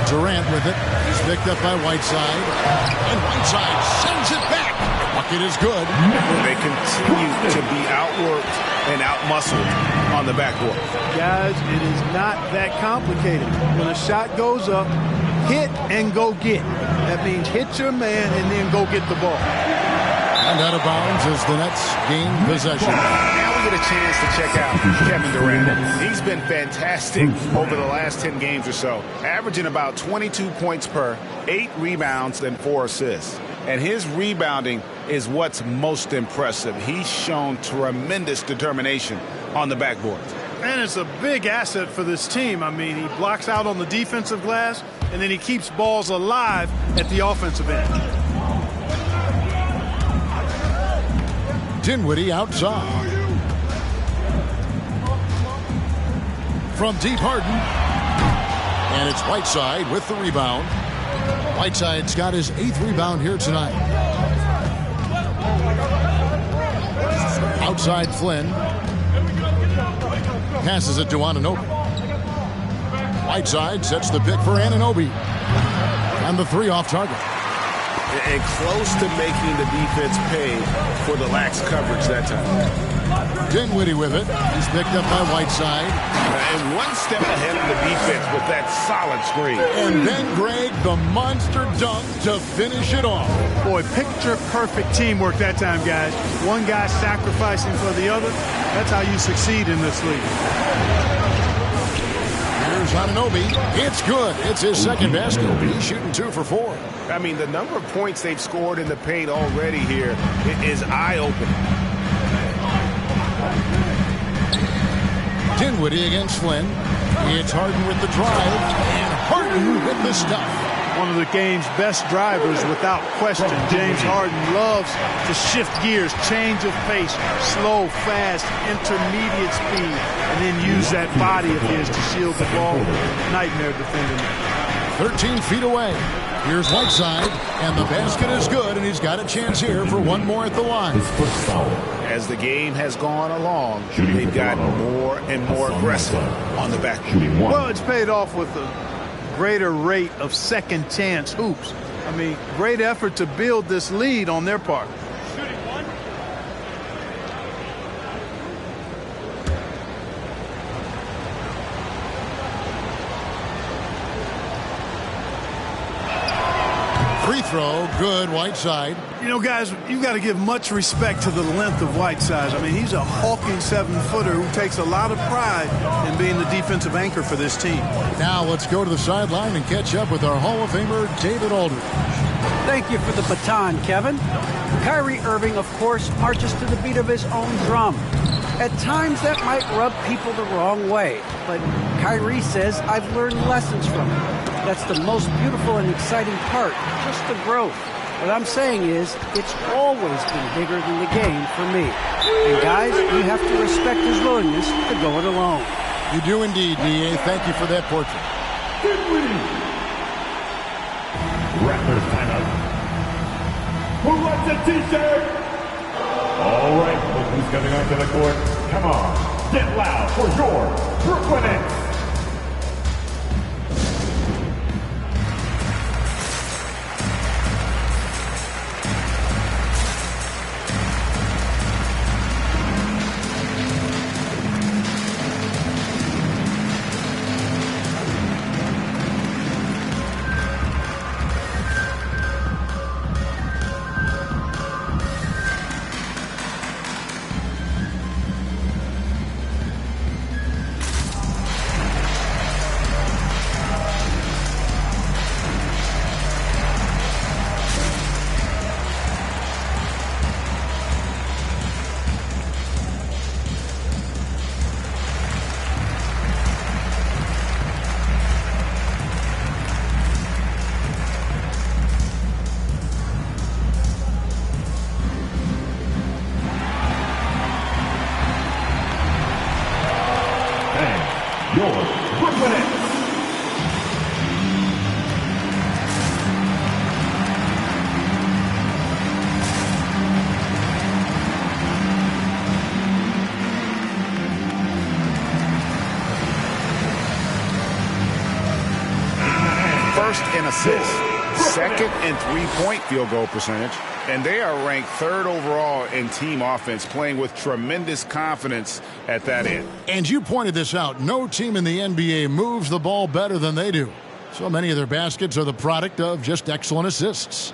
S9: Durant with it. He's picked up by Whiteside. And Whiteside sends it back. Bucket is good.
S16: They continue to be outworked and outmuscled on the backboard.
S12: Guys, it is not that complicated. When a shot goes up, hit and go get. That means hit your man and then go get the ball.
S9: And out of bounds as the Nets gain possession.
S16: Now we get a chance to check out Kevin Durant. He's been fantastic over the last 10 games or so, averaging about 22 points per, 8 rebounds, and 4 assists. And his rebounding is what's most impressive. He's shown tremendous determination on the backboard.
S12: And it's a big asset for this team. I mean, he blocks out on the defensive glass, and then he keeps balls alive at the offensive end.
S9: Dinwiddie outside. From deep, Harden. And it's Whiteside with the rebound. Whiteside's got his 8th rebound here tonight. Outside Flynn. Passes it to Anunoby. Whiteside sets the pick for Anunoby. And the 3 off target.
S16: And close to making the defense pay for the lax coverage that time.
S9: Dinwiddie with it. He's picked up by Whiteside.
S16: And one step ahead of the defense with that solid screen.
S9: And then Greg, the monster dunk to finish it off.
S12: Boy, picture perfect teamwork that time, guys. One guy sacrificing for the other. That's how you succeed in this league.
S9: Here's Anunoby. It's good. It's his second basket. He's shooting 2 for 4.
S16: I mean, the number of points they've scored in the paint already here is eye-opening.
S9: Dinwiddie against Flynn. It's Harden with the drive. And Harden with the stuff.
S12: One of the game's best drivers without question. James Harden loves to shift gears, change of pace, slow, fast, intermediate speed, and then use that body of his to shield the ball. Nightmare defending.
S9: 13 feet away. Here's Whiteside, and the basket is good, and he's got a chance here for one more at the line.
S16: As the game has gone along, they've gotten more and more aggressive on the back.
S12: Well, it's paid off with a greater rate of second chance hoops. I mean, great effort to build this lead on their part.
S9: Free throw, good, Whiteside.
S12: You know, guys, you got to give much respect to the length of Whiteside. I mean, he's a hulking 7-footer who takes a lot of pride in being the defensive anchor for this team.
S9: Now let's go to the sideline and catch up with our Hall of Famer, David Aldridge.
S11: Thank you for the baton, Kevin. Kyrie Irving, of course, marches to the beat of his own drum. At times, that might rub people the wrong way, but Kyrie says, I've learned lessons from it. That's the most beautiful and exciting part, just the growth. What I'm saying is, it's always been bigger than the game for me. And guys, we have to respect his willingness to go it alone.
S9: You do indeed, D.A. Thank you for that portrait.
S14: Raptors timeout. Who wants a t-shirt? All right, look who's coming onto the court. Come on, get loud for your Brooklyn Nets.
S16: First in assists, second in three-point field goal percentage, and they are ranked third overall in team offense, playing with tremendous confidence at that end.
S9: And you pointed this out. No team in the NBA moves the ball better than they do. So many of their baskets are the product of just excellent assists.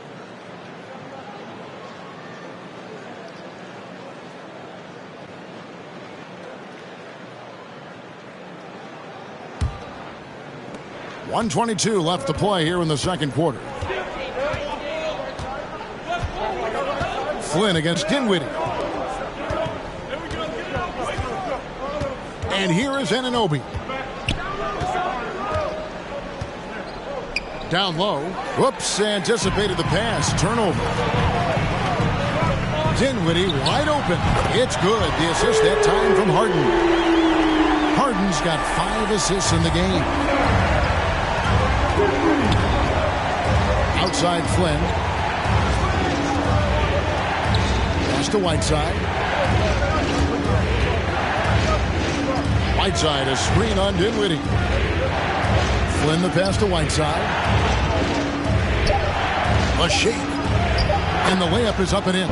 S9: .122 left to play here in the second quarter. Flynn against Dinwiddie. And here is Anunoby. Down low. Whoops, anticipated the pass. Turnover. Dinwiddie wide open. It's good. The assist that time from Harden. Harden's got 5 assists in the game. Outside Flynn. Pass to Whiteside. Whiteside, a screen on Dinwiddie. Flynn the pass to Whiteside. A shake. And the layup is up and in.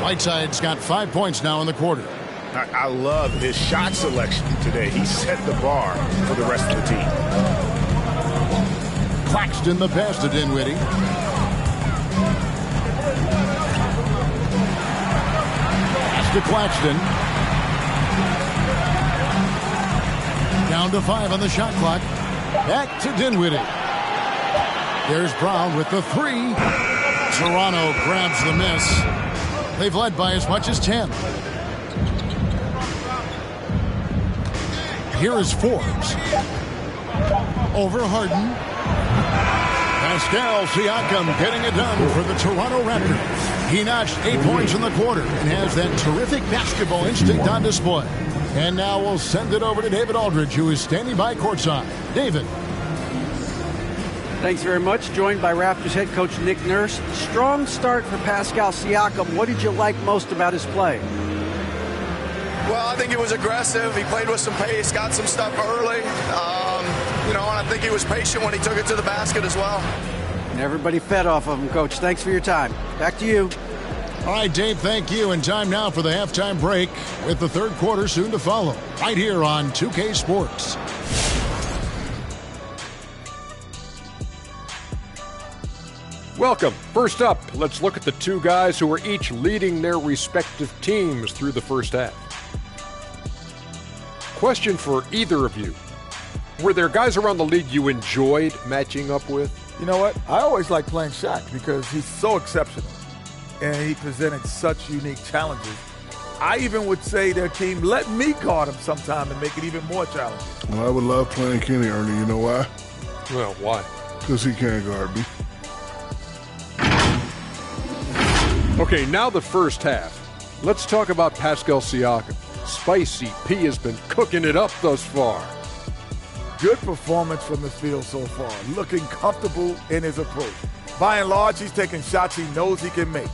S9: Whiteside's got 5 points now in the quarter.
S16: I love his shot selection today. He set the bar for the rest of the team.
S9: Claxton the pass to Dinwiddie. Pass to Claxton. Down to 5 on the shot clock. Back to Dinwiddie. There's Brown with the 3. Toronto grabs the miss. They've led by as much as 10. Here is Forbes. Over Harden. Pascal Siakam getting it done for the Toronto Raptors. He notched 8 points in the quarter and has that terrific basketball instinct on display. And now we'll send it over to David Aldridge, who is standing by courtside. David.
S11: Thanks very much. Joined by Raptors head coach Nick Nurse. Strong start for Pascal Siakam. What did you like most about his play?
S17: Well, I think he was aggressive. He played with some pace, got some stuff early. And I think he was patient when he took it to the basket as well.
S11: And everybody fed off of him, Coach. Thanks for your time. Back to you.
S9: All right, Dave, thank you. And time now for the halftime break with the third quarter soon to follow. Right here on 2K Sports.
S18: Welcome. First up, let's look at the two guys who are each leading their respective teams through the first half. Question for either of you. Were there guys around the league you enjoyed matching up with?
S19: You know what? I always like playing Shaq because he's so exceptional. And he presented such unique challenges. I even would say their team let me guard him sometime to make it even more challenging.
S20: Well, I would love playing Kenny, Ernie. You know why?
S18: Well, why?
S20: Because he can't guard me.
S18: Okay, now the first half. Let's talk about Pascal Siakam. Spicy P has been cooking it up thus far.
S19: Good performance from the field so far. Looking comfortable in his approach. By and large, he's taking shots he knows he can make.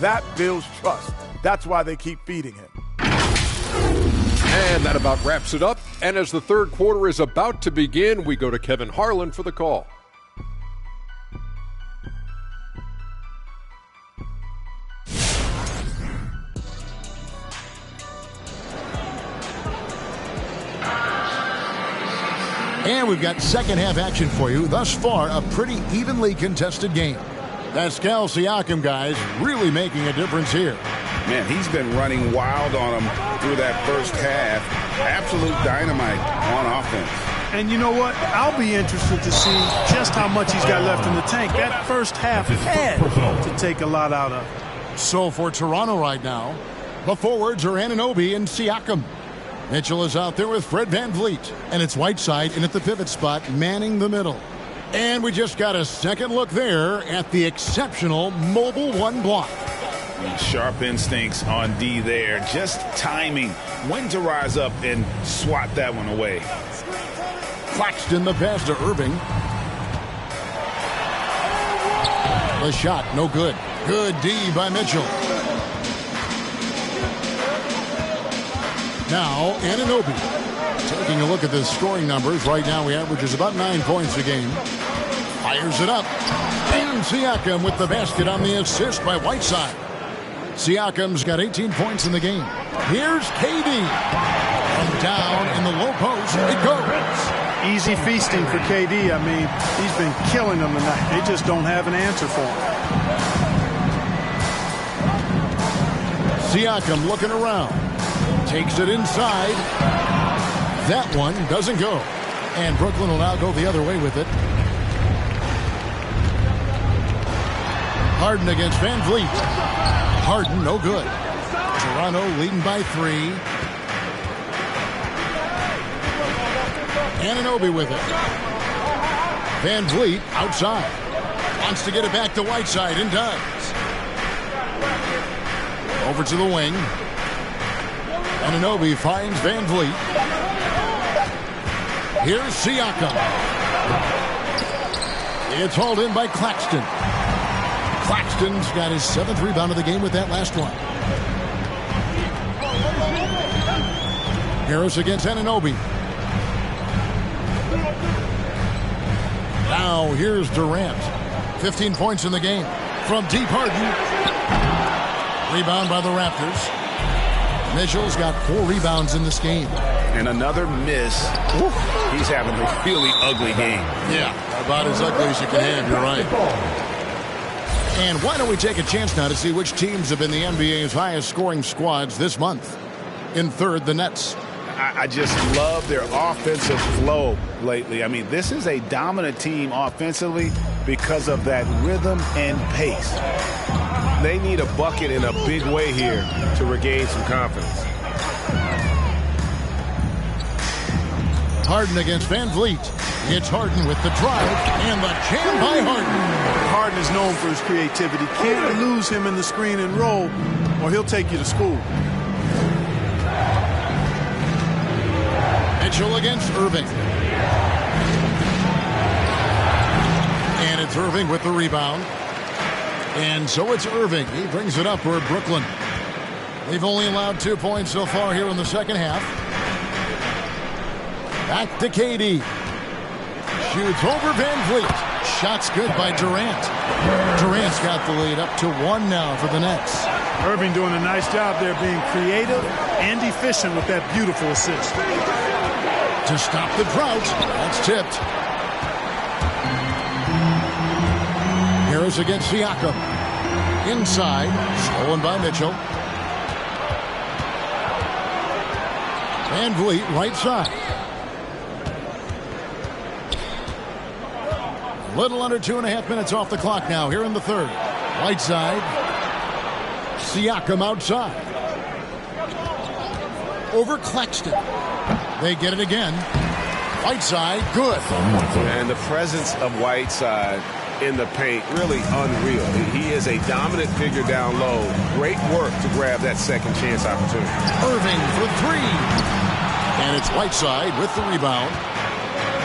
S19: That builds trust. That's why they keep feeding him.
S18: And that about wraps it up. And as the third quarter is about to begin, we go to Kevin Harlan for the call.
S9: And we've got second half action for you. Thus far, a pretty evenly contested game. Pascal Siakam, guys, really making a difference here.
S16: Man, he's been running wild on him through that first half. Absolute dynamite on offense.
S12: And you know what? I'll be interested to see just how much he's got left in the tank. That first half had to take a lot out of.
S9: So for Toronto right now, the forwards are Anunoby and Siakam. Mitchell is out there with Fred VanVleet. And it's Whiteside in at the pivot spot, manning the middle. And we just got a second look there at the exceptional mobile one block.
S16: Sharp instincts on D there. Just timing when to rise up and swat that one away.
S9: Claxton the pass to Irving. The shot, no good. Good D by Mitchell. Now, Anunoby. Taking a look at the scoring numbers. Right now, he averages about 9 points a game. Fires it up. And Siakam with the basket on the assist by Whiteside. Siakam's got 18 points in the game. Here's KD. From down in the low post, it goes.
S12: Easy feasting for KD. I mean, he's been killing them tonight. They just don't have an answer for him.
S9: Siakam looking around. Takes it inside. That one doesn't go. And Brooklyn will now go the other way with it. Harden against VanVleet. Harden, no good. Toronto leading by 3. Anunoby with it. VanVleet outside. Wants to get it back to Whiteside and does. Over to the wing. Anunoby finds VanVleet. Here's Siakam. It's hauled in by Claxton. Claxton's got his 7th rebound of the game with that last one. Harris against Anunoby. Now here's Durant. 15 points in the game. From deep, Harden. Rebound by the Raptors. Mitchell's got 4 rebounds in this game.
S16: And another miss. He's having a really ugly game.
S9: Yeah, about as ugly as you can have, you're right. And why don't we take a chance now to see which teams have been the NBA's highest scoring squads this month. In third, the Nets.
S16: I just love their offensive flow lately. I mean, this is a dominant team offensively because of that rhythm and pace. They need a bucket in a big way here to regain some confidence.
S9: Harden against VanVleet. It's Harden with the drive and the jam by Harden.
S12: Harden is known for his creativity. Can't lose him in the screen and roll, or he'll take you to school.
S9: Mitchell against Irving. And it's Irving with the rebound. And so it's Irving. He brings it up for Brooklyn. They've only allowed 2 points so far here in the second half. Back to KD. Shoots over VanVleet. Shot's good by Durant. Durant's got the lead up to 1 now for the Nets.
S12: Irving doing a nice job there being creative and efficient with that beautiful assist.
S9: To stop the drought. That's tipped. Harris against Siakam. Inside. Stolen by Mitchell. VanVleet right side. A little under 2.5 minutes off the clock now here in the third. Right side. Siakam outside. Over Claxton. They get it again. Whiteside, good.
S16: And the presence of Whiteside in the paint, really unreal. He is a dominant figure down low. Great work to grab that second chance opportunity.
S9: Irving for 3. And it's Whiteside with the rebound.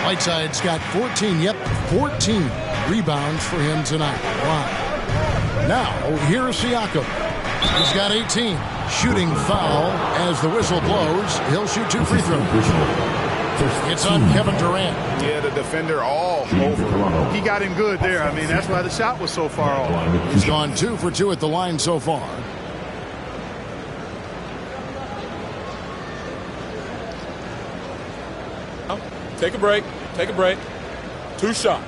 S9: Whiteside's got 14. Yep, 14 rebounds for him tonight. Wow. Now, here's Siakam. He's got 18. Shooting foul as the whistle blows. He'll shoot 2 free throws. It's on Kevin Durant.
S16: Yeah, the defender all over.
S12: He got him good there. I mean, that's why the shot was so far off.
S9: He's gone 2 for 2 at the line so far.
S21: Take a break. Take a break. 2 shots.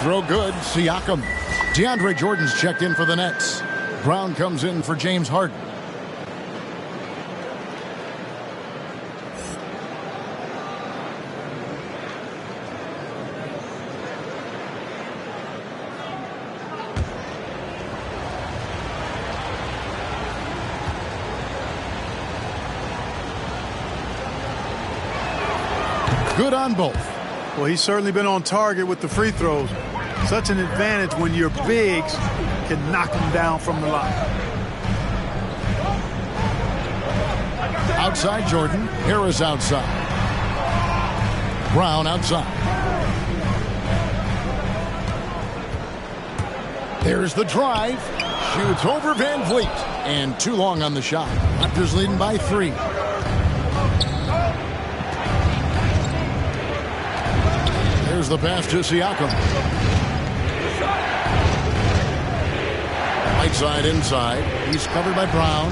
S9: Throw good. Siakam. DeAndre Jordan's checked in for the Nets. Brown comes in for James Harden. Good on both.
S12: Well, he's certainly been on target with the free throws. Such an advantage when your bigs can knock them down from the line.
S9: Outside Jordan. Harris outside. Brown outside. There's the drive. Shoots over Van Vliet. And too long on the shot. Raptors leading by 3. Here's the pass to Siakam. Whiteside inside. He's covered by Brown.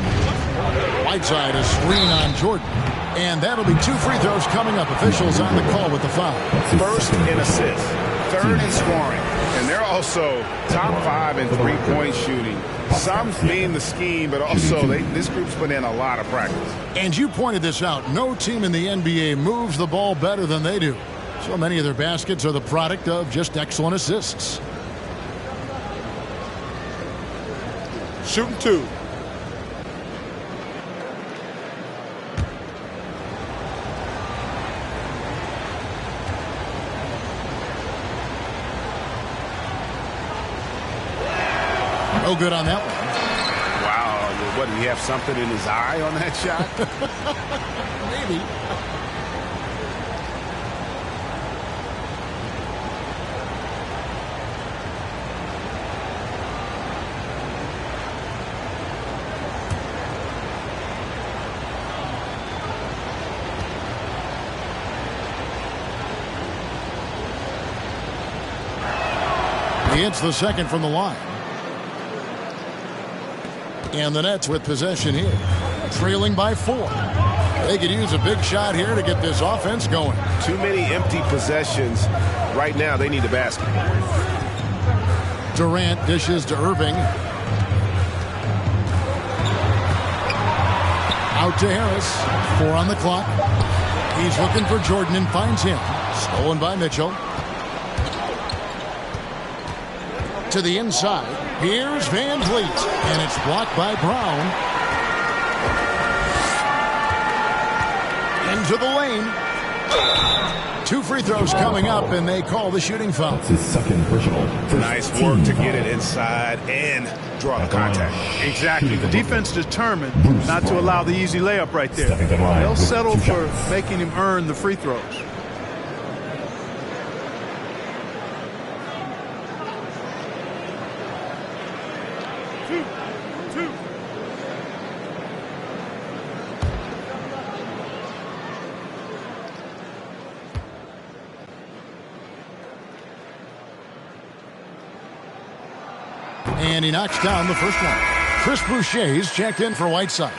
S9: Whiteside a screen on Jordan. And that'll be 2 free throws coming up. Officials on the call with the foul.
S16: First in assists, 3rd in scoring, and they're also top 5 in 3-point shooting. Some being the scheme, but also this group's put in a lot of practice.
S9: And you pointed this out. No team in the NBA moves the ball better than they do. So many of their baskets are the product of just excellent assists.
S21: Shooting 2.
S9: No good on that one.
S16: Wow, what, did he have something in his eye on that shot?
S9: Maybe. He hits the second from the line. And the Nets with possession here. Trailing by 4. They could use a big shot here to get this offense going.
S16: Too many empty possessions. Right now, they need a basket.
S9: Durant dishes to Irving. Out to Harris. 4 on the clock. He's looking for Jordan and finds him. Stolen by Mitchell. To the inside. Here's Van Vliet. And it's blocked by Brown. Into the lane. 2 free throws coming up, and they call the shooting foul.
S14: It's his second personal.
S16: Nice work to get it inside and draw the contact.
S12: Exactly. The defense determined not to allow the easy layup right there. They'll settle for making him earn the free throws.
S9: And he knocks down the first one. Chris Boucher's checked in for Whiteside.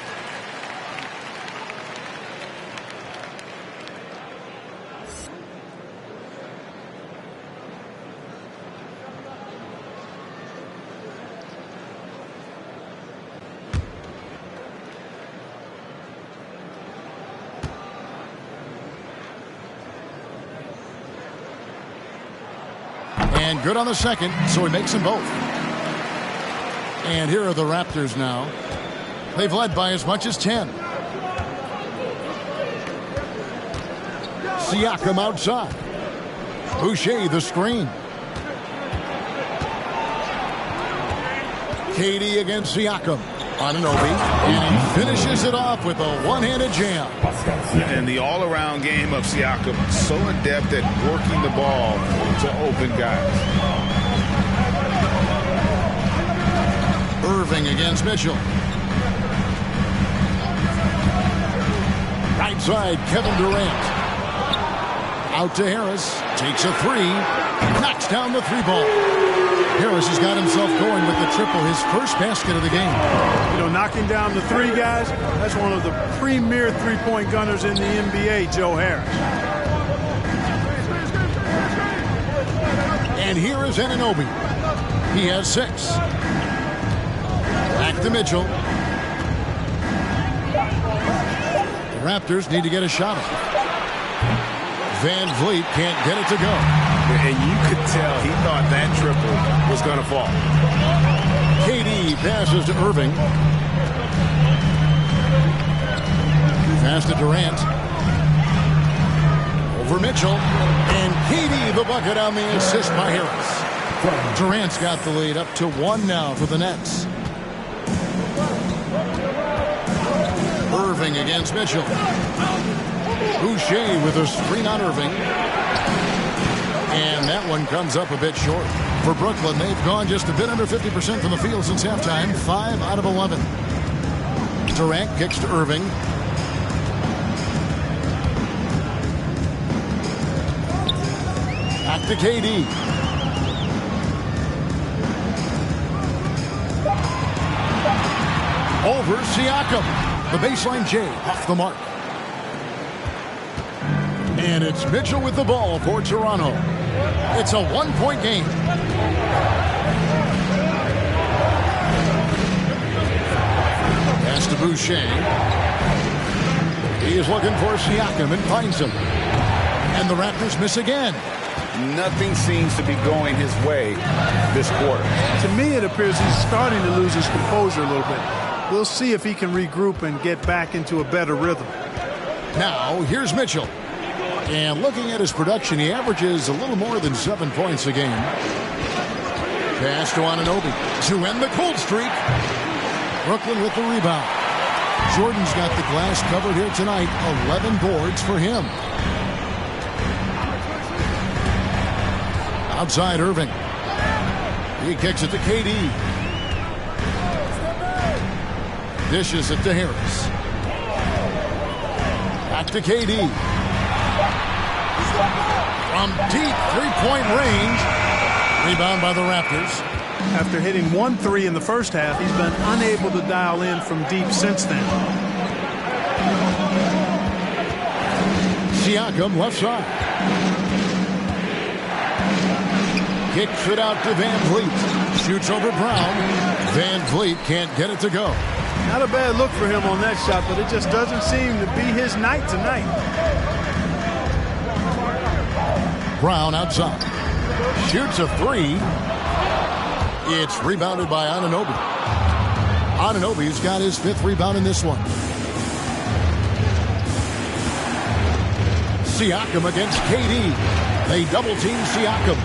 S9: And good on the second, so he makes them both. And here are the Raptors now. They've led by as much as 10. Siakam outside. Boucher the screen. KD against Siakam. Anunoby, and he finishes it off with a one-handed jam.
S16: And the all-around game of Siakam, so adept at working the ball to open guys.
S9: Irving against Mitchell. Right side, Kevin Durant. Out to Harris. Takes a three. Knocks down the three ball. Harris has got himself going with the triple, his first basket of the game.
S12: You know, knocking down the three, guys, that's one of the premier three-point gunners in the NBA, Joe Harris.
S9: And here is Anunoby. He has 6. Back to Mitchell. The Raptors need to get a shot off. Van Vliet can't get it to go.
S16: And you could tell he thought that triple was going to fall.
S9: KD passes to Irving. Pass to Durant. Over Mitchell. And KD the bucket on the assist by Harris. Durant's got the lead up to 1 now for the Nets. Irving against Mitchell. Boucher with a screen on Irving. And that one comes up a bit short. For Brooklyn, they've gone just a bit under 50% from the field since halftime. 5 out of 11. Durant kicks to Irving. Back to KD. Over Siakam. The baseline J off the mark. And it's Mitchell with the ball for Toronto. It's a 1-point game. Pass to Boucher. He is looking for Siakam and finds him. And the Raptors miss again.
S16: Nothing seems to be going his way this quarter.
S12: To me, it appears he's starting to lose his composure a little bit. We'll see if he can regroup and get back into a better rhythm.
S9: Now, here's Mitchell. And looking at his production, he averages a little more than 7 points a game. Pass to Anunoby to end the cold streak. Brooklyn with the rebound. Jordan's got the glass covered here tonight. 11 boards for him. Outside Irving. He kicks it to KD. Dishes it to Harris. Back to KD. From deep three-point range. Rebound by the Raptors.
S12: After hitting 1 3 in the first half, he's been unable to dial in from deep since then.
S9: Siakam left side. Kicks it out to Van Vliet. Shoots over Brown. Van Vliet can't get it to go.
S12: Not a bad look for him on that shot, but it just doesn't seem to be his night tonight.
S9: Brown outside. Shoots a 3. It's rebounded by Anunoby. Anunoby's got his 5th rebound in this one. Siakam against KD. They double team Siakam.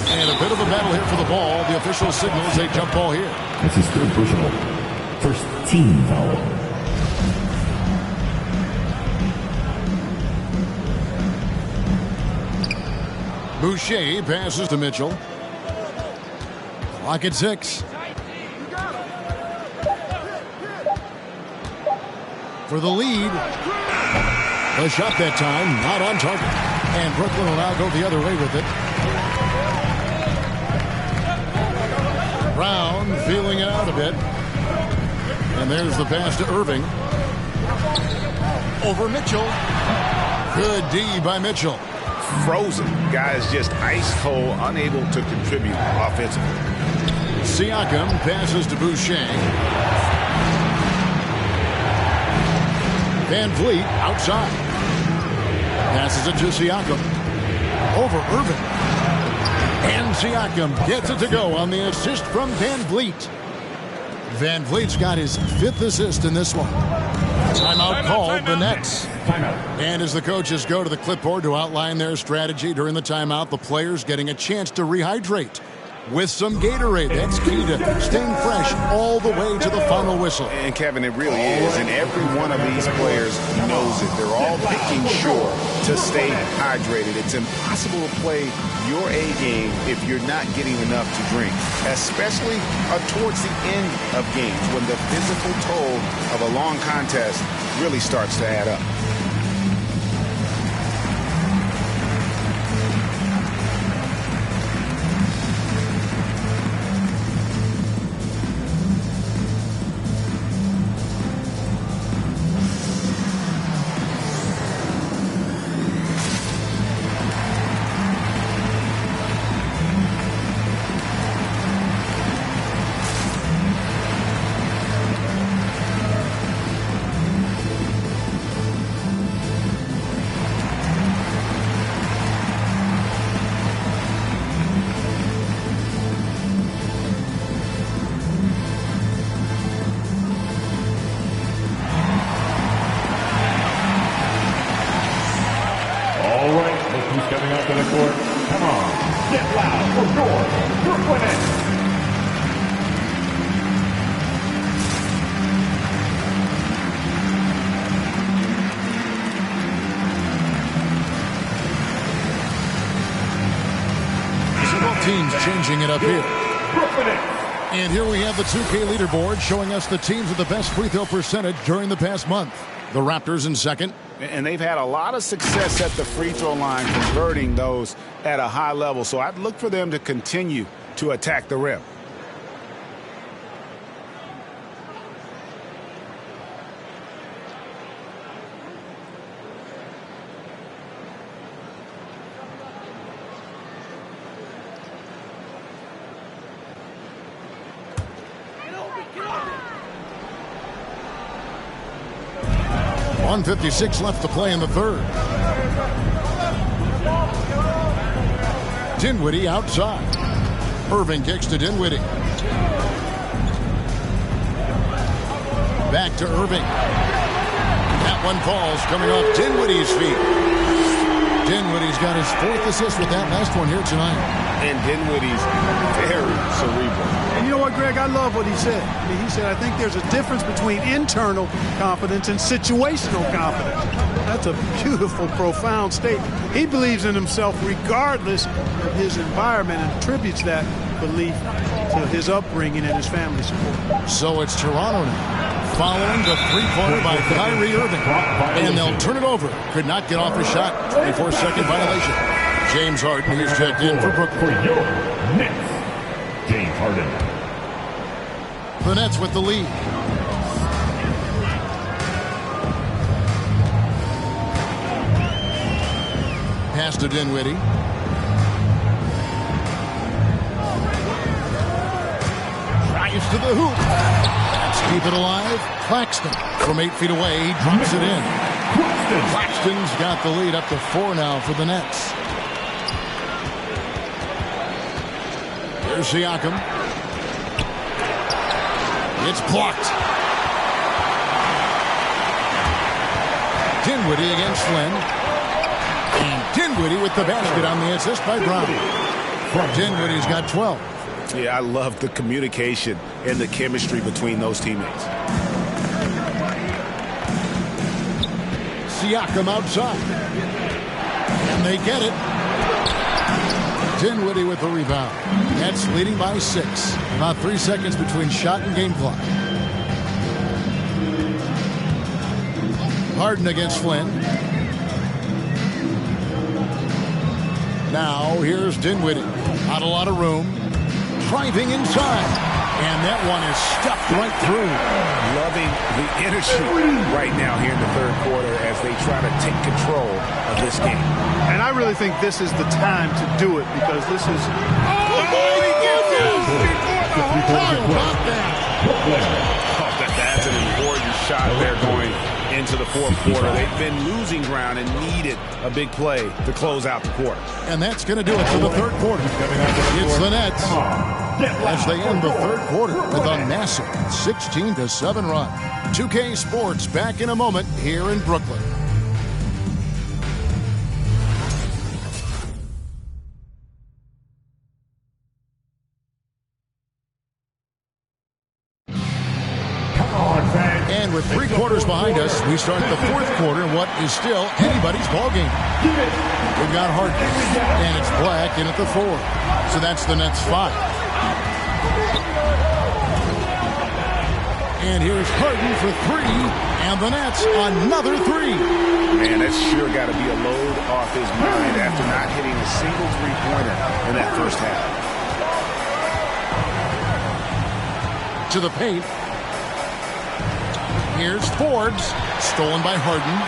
S9: And a bit of a battle here for the ball. The official signals a jump ball here.
S14: This is third personal. First team foul.
S9: Boucher passes to Mitchell. Clock at 6. For the lead. The shot that time, not on target. And Brooklyn will now go the other way with it. Brown feeling it out a bit. And there's the pass to Irving. Over Mitchell. Good D by Mitchell.
S16: Frozen. Guys just ice cold, unable to contribute offensively.
S9: Siakam passes to Boucher. Van Vliet outside. Passes it to Siakam. Over Irving. And Siakam gets it to go on the assist from Van Vliet. Van Vliet's got his 5th assist in this one. Timeout called the Nets. And as the coaches go to the clipboard to outline their strategy during the timeout, the players getting a chance to rehydrate. with some Gatorade. That's key to staying fresh all the way to the final whistle.
S16: And Kevin, it really is. And every one of these players knows it. They're all making sure to stay hydrated. It's impossible to play your A game if you're not getting enough to drink, especially towards the end of games when the physical toll of a long contest really starts to add up.
S9: Teams changing it up here. And here we have the 2K leaderboard showing us the teams with the best free throw percentage during the past month. The Raptors in second.
S16: And they've had a lot of success at the free throw line, converting those at a high level. So I'd look for them to continue to attack the rim.
S9: .156 left to play in the third. Dinwiddie outside. Irving kicks to Dinwiddie. Back to Irving. That one falls, coming off Dinwiddie's feet. Dinwiddie's got his fourth assist with that last one here tonight.
S16: And Dinwiddie's very cerebral.
S12: And you know what, Greg? I love what he said. I mean, he said, I think there's a difference between internal confidence and situational confidence. That's a beautiful, profound statement. He believes in himself regardless of his environment and attributes that belief to his upbringing and his family support.
S9: So it's Toronto now, following the three-pointer by Kyrie Irving. And they'll turn it over. Could not get off a shot. 24-second violation. James Harden is checked in for Brooklyn.
S14: For your Nets, James Harden.
S9: The Nets with the lead. Pass to Dinwiddie. Drives to the hoop. Let's keep it alive. Claxton from 8 feet away. He drops it in. Claxton's got the lead up to 4 now for the Nets. Here's Siakam. It's blocked. Dinwiddie against Flynn. And Dinwiddie with the basket on the assist by Brown. Dinwiddie's got 12.
S16: Yeah, I love the communication and the chemistry between those teammates.
S9: Siakam outside. And they get it. Dinwiddie with the rebound. Nets leading by 6. About 3 seconds between shot and game clock. Harden against Flynn. Now here's Dinwiddie. Not a lot of room. Driving inside. And that one is stuffed right through.
S16: Loving the energy right now here in the third quarter as they try to take control of this game.
S12: And I really think this is the time to do it because this is...
S9: Oh, my goodness!
S16: That's an important shot there going into the fourth quarter. They've been losing ground and needed a big play to close out the quarter.
S9: And that's going to do it for the third quarter. It's the Nets as they end the third quarter with a massive 16-7 run. 2K Sports back in a moment here in Brooklyn. minutes behind us. We start the fourth quarter in what is still anybody's ball game. We've got Harden, and it's Black in at the 4. So that's the Nets 5. And here's Harden for 3, and the Nets another 3.
S16: Man, that's sure got to be a load off his mind after not hitting a single three-pointer in that first half.
S9: To the paint. Here's Forbes, stolen by Harden.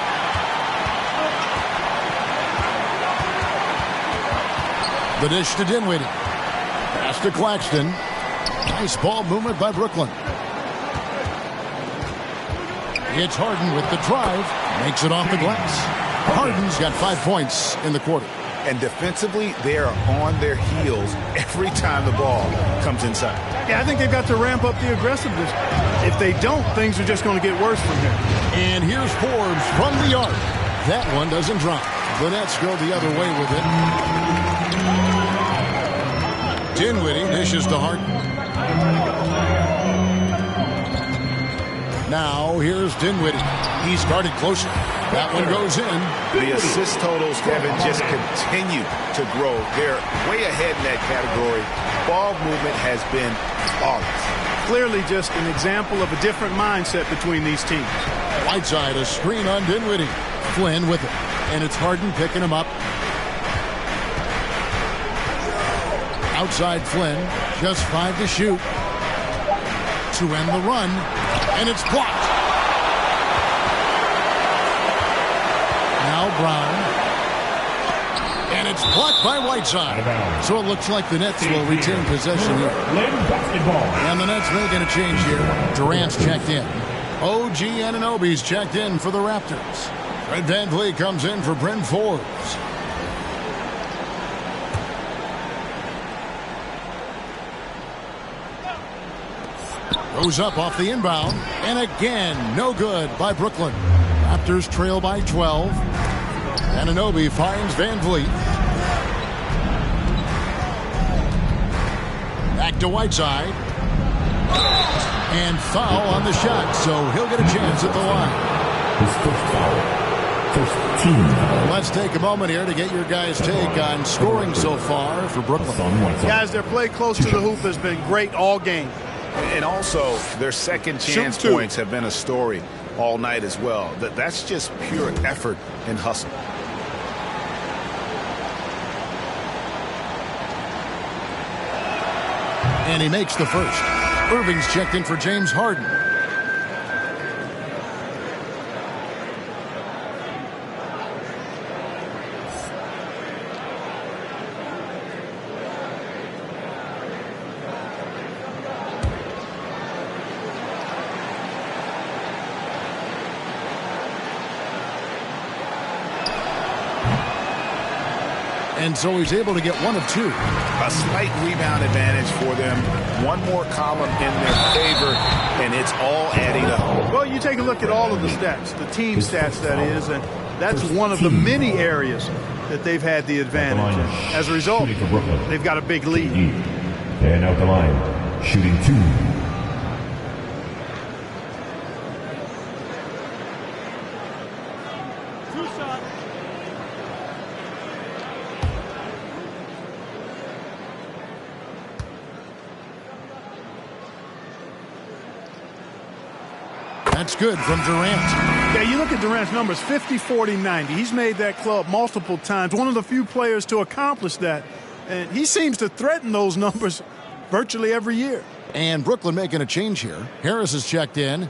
S9: The dish to Dinwiddie. Pass to Claxton. Nice ball movement by Brooklyn. It's Harden with the drive. Makes it off the glass. Harden's got 5 points in the quarter.
S16: And defensively, they are on their heels every time the ball comes inside.
S12: Yeah, I think they've got to ramp up the aggressiveness. If they don't, things are just going to get worse from here.
S9: And here's Forbes from the arc. That one doesn't drop. The Nets go the other way with it. Dinwiddie dishes to Harden. Now here's Dinwiddie. He started closer. That one goes in.
S16: The assist totals, Kevin, just continue to grow. They're way ahead in that category. Ball movement has been flawless.
S12: Clearly just an example of a different mindset between these teams.
S9: Whiteside, a screen on Dinwiddie. Flynn with it. And it's Harden picking him up. Outside Flynn, just 5 to shoot. To end the run. And it's blocked. Now Brown. And it's blocked by Whiteside. So it looks like the Nets will retain possession here. And the Nets making a change here. Durant's checked in. OG Anunoby's checked in for the Raptors. Fred VanVleet comes in for Bryn Forbes. Goes up off the inbound. And again, no good by Brooklyn. Raptors trail by 12. Anunoby finds VanVleet. Back to Whiteside. And foul on the shot, so he'll get a chance at the line.
S14: His first foul. First team foul.
S9: Let's take a moment here to get your guys' take on scoring so far for Brooklyn.
S12: Guys, their play close to the hoop has been great all game.
S16: And also, their second chance points have been a story all night as well. That's just pure effort and hustle.
S9: And he makes the first. Irving's checked in for James Harden. And so he's able to get 1 of 2.
S16: A slight rebound advantage for them. One more column in their favor, and it's all adding up.
S12: Well, you take a look at all of the stats, the team stats, that is, and that's one of the many areas that they've had the advantage. And as a result, they've got a big lead.
S14: And out the line, shooting 2.
S9: That's good from Durant.
S12: Yeah, you look at Durant's numbers, 50, 40, 90. He's made that club multiple times. One of the few players to accomplish that. And he seems to threaten those numbers virtually every year.
S9: And Brooklyn making a change here. Harris is checked in.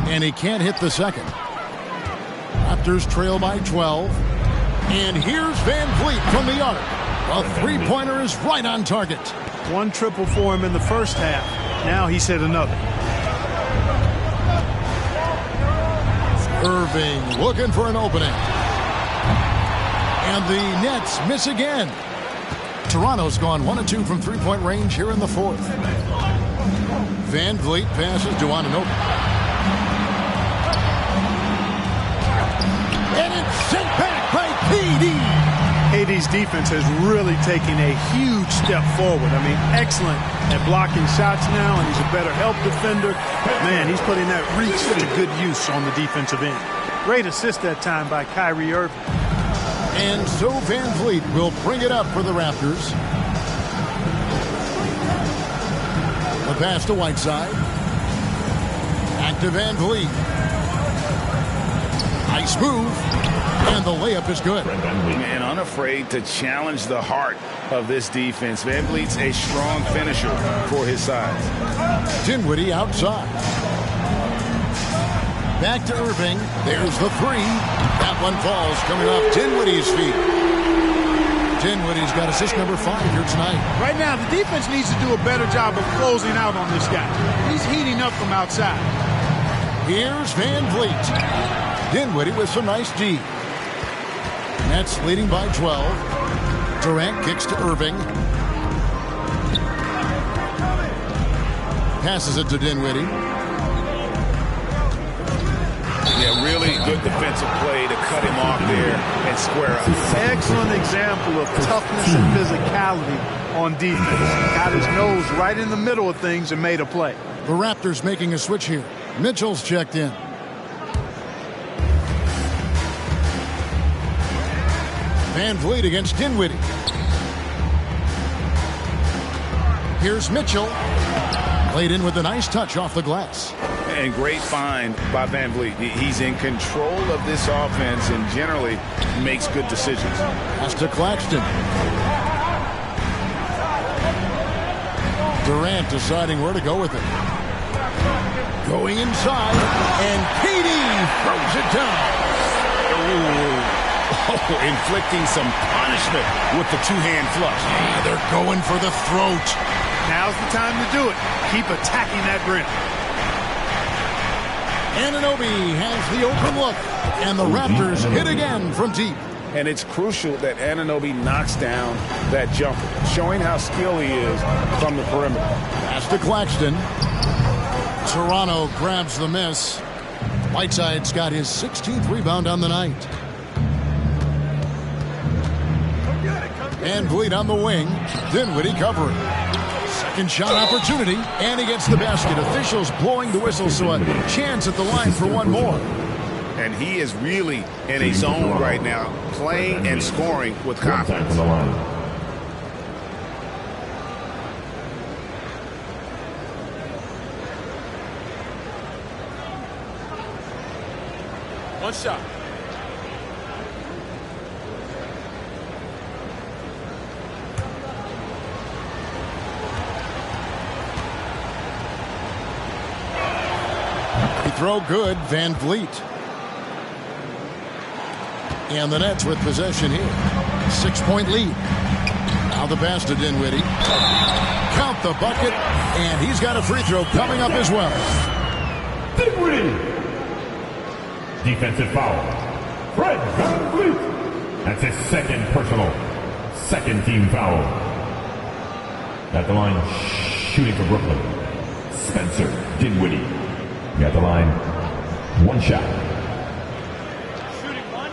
S9: And he can't hit the second. Raptors trail by 12. And here's VanVleet from the arc. A three-pointer is right on target.
S12: 1 triple for him in the first half. Now he's hit another.
S9: Irving looking for an opening. And the Nets miss again. Toronto's gone 1 of 2 from three-point range here in the fourth. VanVleet passes to Anunoby. And it's sent back by PD.
S12: KD's defense has really taken a huge step forward. I mean, excellent at blocking shots now, and he's a better help defender. Man, he's putting that reach to good use on the defensive end. Great assist that time by Kyrie Irving.
S9: And so Van Vliet will bring it up for the Raptors. The pass to Whiteside. Back to Van Vliet. Nice move. And the layup is good.
S10: Man, unafraid to challenge the heart of this defense. Van Vliet's a strong finisher for his size.
S9: Dinwiddie outside. Back to Irving. There's the three. That one falls coming off Dinwiddie's feet. Dinwiddie's got assist number 5 here tonight.
S12: Right now, the defense needs to do a better job of closing out on this guy. He's heating up from outside.
S9: Here's Van Vliet. Dinwiddie with some nice D. Nets leading by 12. Durant kicks to Irving. Passes it to Dinwiddie.
S10: Yeah, really good defensive play to cut him off there and square up.
S12: Excellent example of toughness and physicality on defense. Got his nose right in the middle of things and made a play.
S9: The Raptors making a switch here. Mitchell's checked in. Van Vliet against Dinwiddie. Here's Mitchell. Played in with a nice touch off the glass.
S10: And great find by Van Vliet. He's in control of this offense and generally makes good decisions.
S9: Pass to Claxton. Durant deciding where to go with it. Going inside, and KD throws it down.
S10: Inflicting some punishment with the two-hand flush.
S9: They're going for the throat.
S12: Now's the time to do it. Keep attacking that rim.
S9: Anunoby has the open look, and the Raptors hit again from deep.
S10: And it's crucial that Anunoby knocks down that jumper, showing how skilled he is from the perimeter.
S9: Pass to Claxton. Toronto grabs the miss. Whiteside's got his 16th rebound on the night. Van Vliet on the wing. Dinwiddie covering. Second shot opportunity, and he gets the basket. Officials blowing the whistle, so a chance at the line for one more.
S10: And he is really in a zone right now, playing and scoring with confidence.
S21: One shot.
S9: Throw good, Van Vliet. And the Nets with possession here. 6-point lead. Now the pass to Dinwiddie. Count the bucket, and he's got a free throw coming up as well.
S14: Dinwiddie. Defensive foul. Fred Van Vliet. That's his second personal. Second team foul. At the line, shooting for Brooklyn. Spencer Dinwiddie. Got the line. One shot.
S12: Shooting one.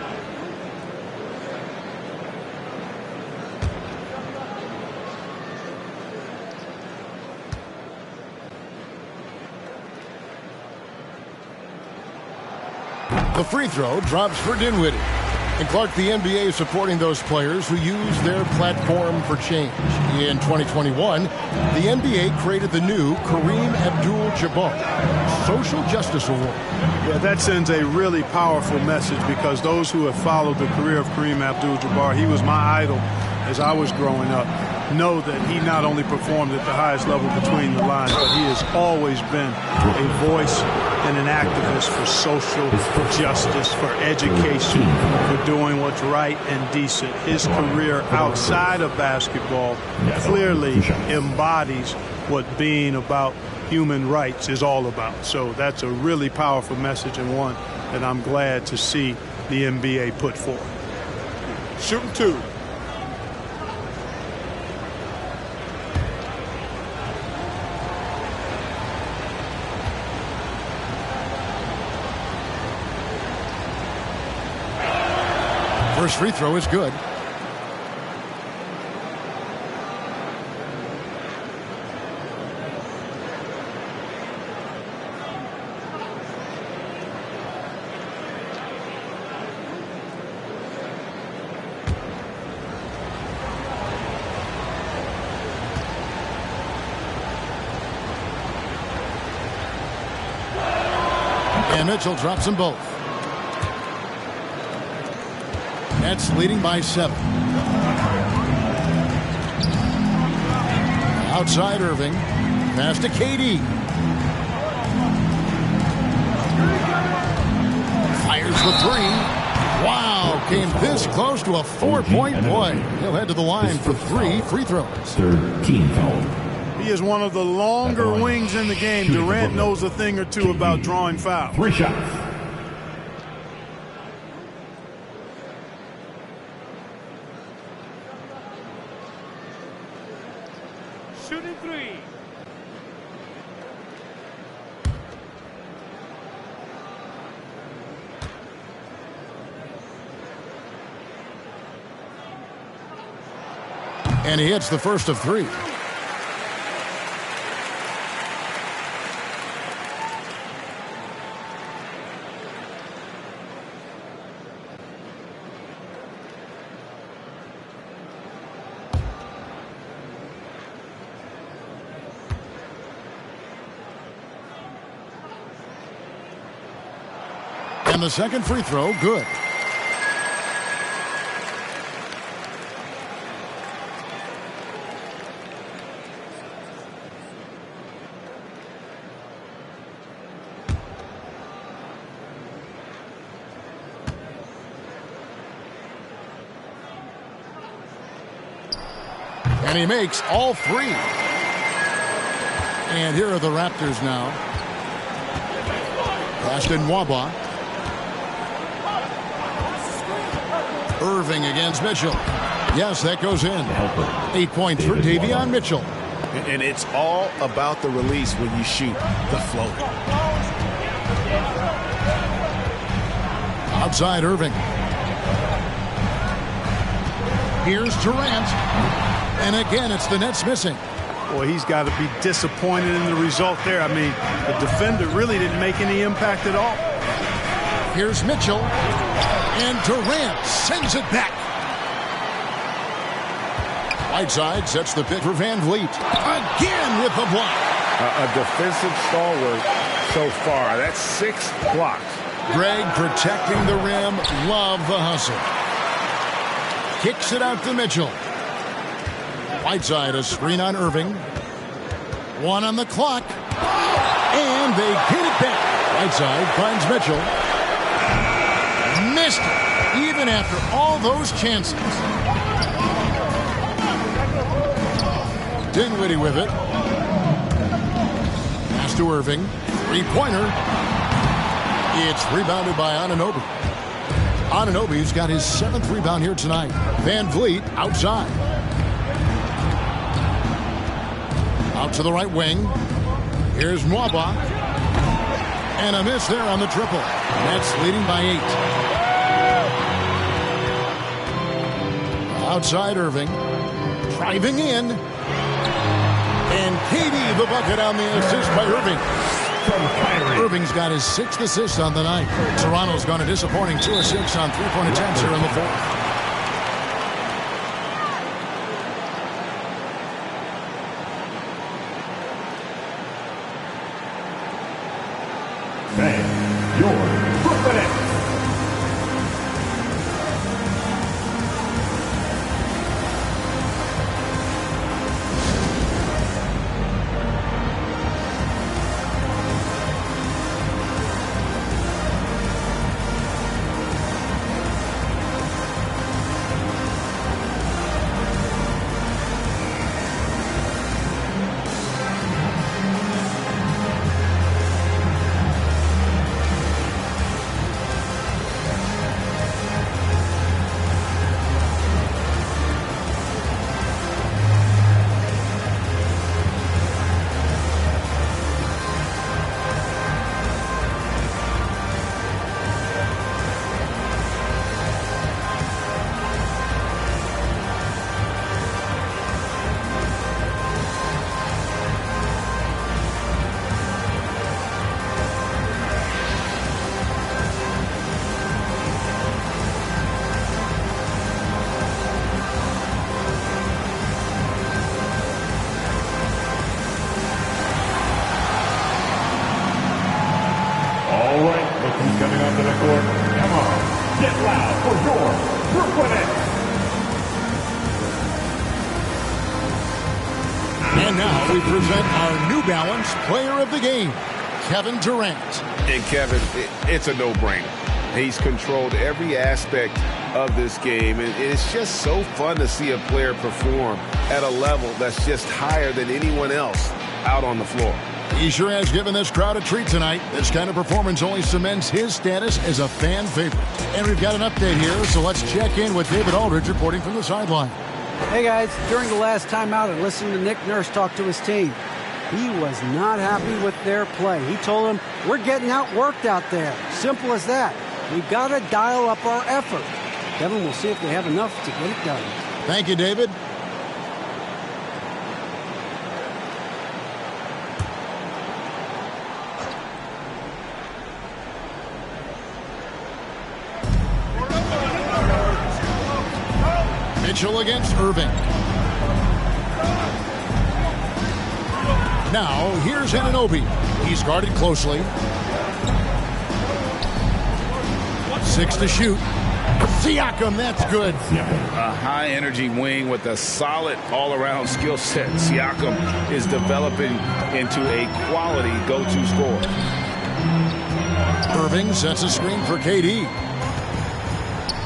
S9: The free throw drops for Dinwiddie. And Clark, the NBA is supporting those players who use their platform for change. In 2021, the NBA created the new Kareem Abdul-Jabbar Social Justice Award.
S12: Yeah, that sends a really powerful message because those who have followed the career of Kareem Abdul-Jabbar, he was my idol as I was growing up, know that he not only performed at the highest level between the lines, but he has always been a voice and an activist for social justice, for education, for doing what's right and decent. His career outside of basketball clearly embodies what being about human rights is all about. So that's a really powerful message, and one that I'm glad to see the NBA put forth.
S21: Shooting two.
S9: First free throw is good. And Mitchell drops them both. Nets leading by 7. Outside Irving. Pass to KD. Fires the 3. Wow, came this close to a 4-point play. He'll head to the line for 3 free throws.
S12: 13 foul. He is one of the longer wings in the game. Durant knows a thing or two about drawing fouls.
S14: 3 shots.
S4: Shooting 3.
S9: And he hits the first of 3. And the second free throw, good. And he makes all 3. And here are the Raptors now. Ashton Waba. Irving against Mitchell. Yes, that goes in. 8 points for Davion Mitchell.
S16: And it's all about the release when you shoot the floater.
S9: Outside Irving. Here's Durant. And again, it's the Nets missing.
S12: Boy, he's got to be disappointed in the result there. I mean, the defender really didn't make any impact at all.
S9: Here's Mitchell. And Durant sends it back. Whiteside sets the pick for Van Vliet. Again with the block.
S10: A defensive stalwart so far. That's 6 blocks.
S9: Greg protecting the rim. Love the hustle. Kicks it out to Mitchell. Whiteside, a screen on Irving. 1 on the clock. And they get it back. Whiteside finds Mitchell. Missed it, even after all those chances. Dinwiddie with it. Pass to Irving. 3-pointer. It's rebounded by Anunoby. Anunoby's got his 7th rebound here tonight. Van Vliet outside. Out to the right wing. Here's Nwaba. And a miss there on the triple. Nets leading by 8. Outside Irving. Driving in. And KD the bucket on the assist by Irving. Irving's got his 6th assist on the night. Toronto's gone a disappointing 2 of 6 on 3-point attempts here in the 4th.
S14: Your Brooklyn Nets.
S9: And now we present our New Balance Player of the Game, Kevin Durant.
S13: And Kevin, it's a no-brainer. He's controlled every aspect of this game, and it's just so fun to see a player perform at a level that's just higher than anyone else out on the floor.
S9: He sure has given this crowd a treat tonight. This kind of performance only cements his status as a fan favorite. And we've got an update here, so let's check in with David Aldridge reporting from the sideline.
S11: Hey guys, during the last timeout, I listened to Nick Nurse talk to his team. He was not happy with their play. He told them, we're getting outworked out there. Simple as that. We've got to dial up our effort. Kevin, we'll see if they have enough to get it done.
S9: Thank you, David. Mitchell against Irving. Now, here's Anunoby. He's guarded closely. 6 to shoot. Siakam, that's good.
S13: A high-energy wing with a solid all-around skill set. Siakam is developing into a quality go-to scorer.
S9: Irving sets a screen for KD.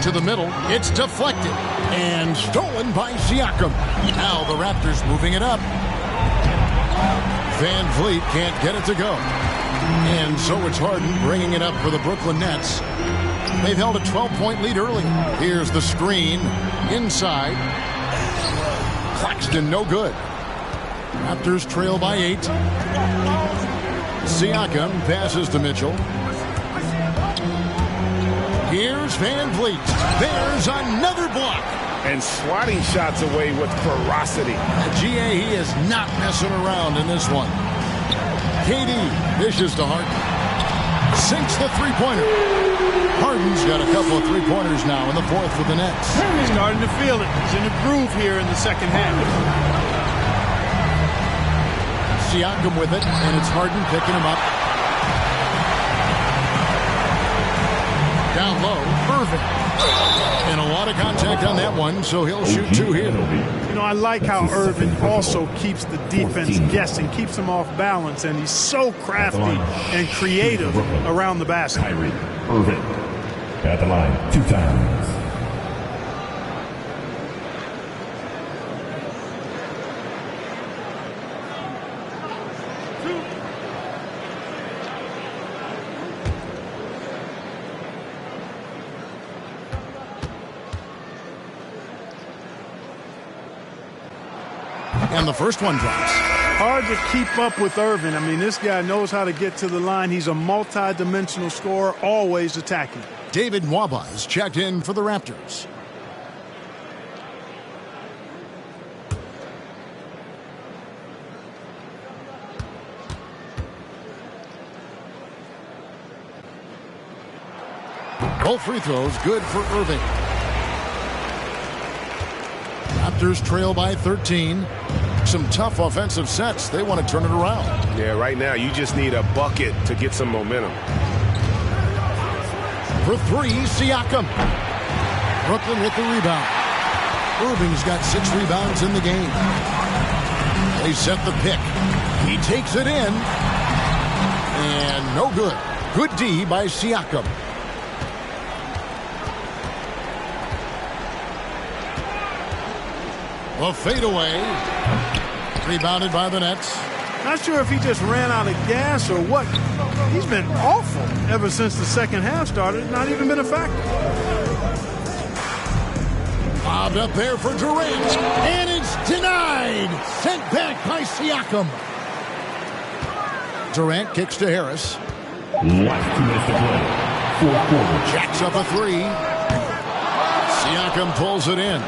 S9: To the middle, it's deflected and stolen by Siakam. Now the Raptors moving it up. Van Vliet can't get it to go. And so it's Harden bringing it up for the Brooklyn Nets. They've held a 12-point lead early. Here's the screen. Inside. Claxton, no good. Raptors trail by 8. Siakam passes to Mitchell. Here's Van Vliet. There's another block.
S13: And swatting shots away with ferocity.
S9: GA, he is not messing around in this one. KD dishes to Harden. Sinks the three-pointer. Harden's got a couple of three-pointers now in the fourth for the Nets.
S12: He's starting to feel it. He's in a groove here in the second half.
S9: Siakam with it, and it's Harden picking him up. Down low, Irving. And a lot of contact on that one, so he'll shoot 2 here.
S12: You know, I like how Irving also keeps the defense guessing, keeps them off balance, and he's so crafty and creative around the basket.
S14: Kyrie Irving at the line 2 times.
S9: And the first one drops.
S12: Hard to keep up with Irving. I mean, this guy knows how to get to the line. He's a multi-dimensional scorer, always attacking.
S9: David Nwaba is checked in for the Raptors. Both free throws good for Irving. Raptors trail by 13. Some tough offensive sets. They want to turn it around.
S1: Yeah, right now you just need a bucket to get some momentum.
S9: For 3, Siakam. Brooklyn with the rebound. Irving's got 6 rebounds in the game. They set the pick. He takes it in. And no good. Good D by Siakam. A fadeaway. Rebounded by the Nets.
S12: Not sure if he just ran out of gas or what. He's been awful ever since the second half started. Not even been a factor.
S9: Bobbed up there for Durant. And it's denied. Sent back by Siakam. Durant kicks to Harris.
S14: Last 2 minutes to play. Fourth quarter.
S9: Jacks up a 3. Siakam pulls it in.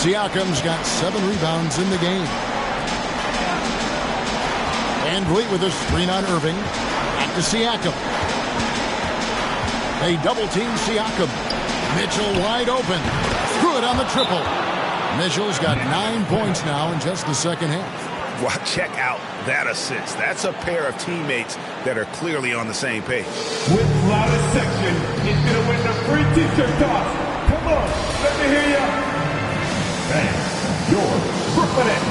S9: Siakam's got 7 rebounds in the game. Van Vliet with a screen on Irving. Back to Siakam. They double-team Siakam. Mitchell wide open. Good on the triple. Mitchell's got 9 points now in just the second half.
S1: Well, check out that assist. That's a pair of teammates that are clearly on the same page.
S14: With loudest section, he's going to win the free t-shirt toss. Come on, let me hear you. And your Brooklyn Nets.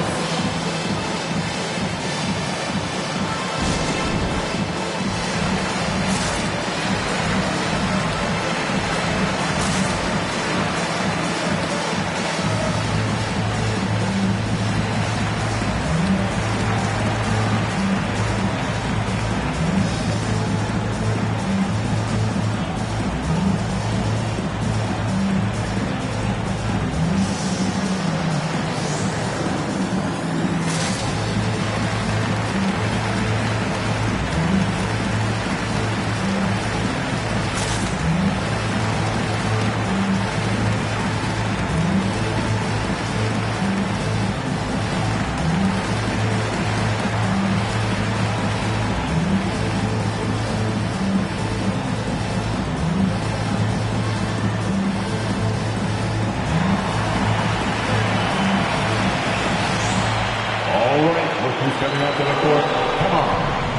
S14: coming onto the court. Come on,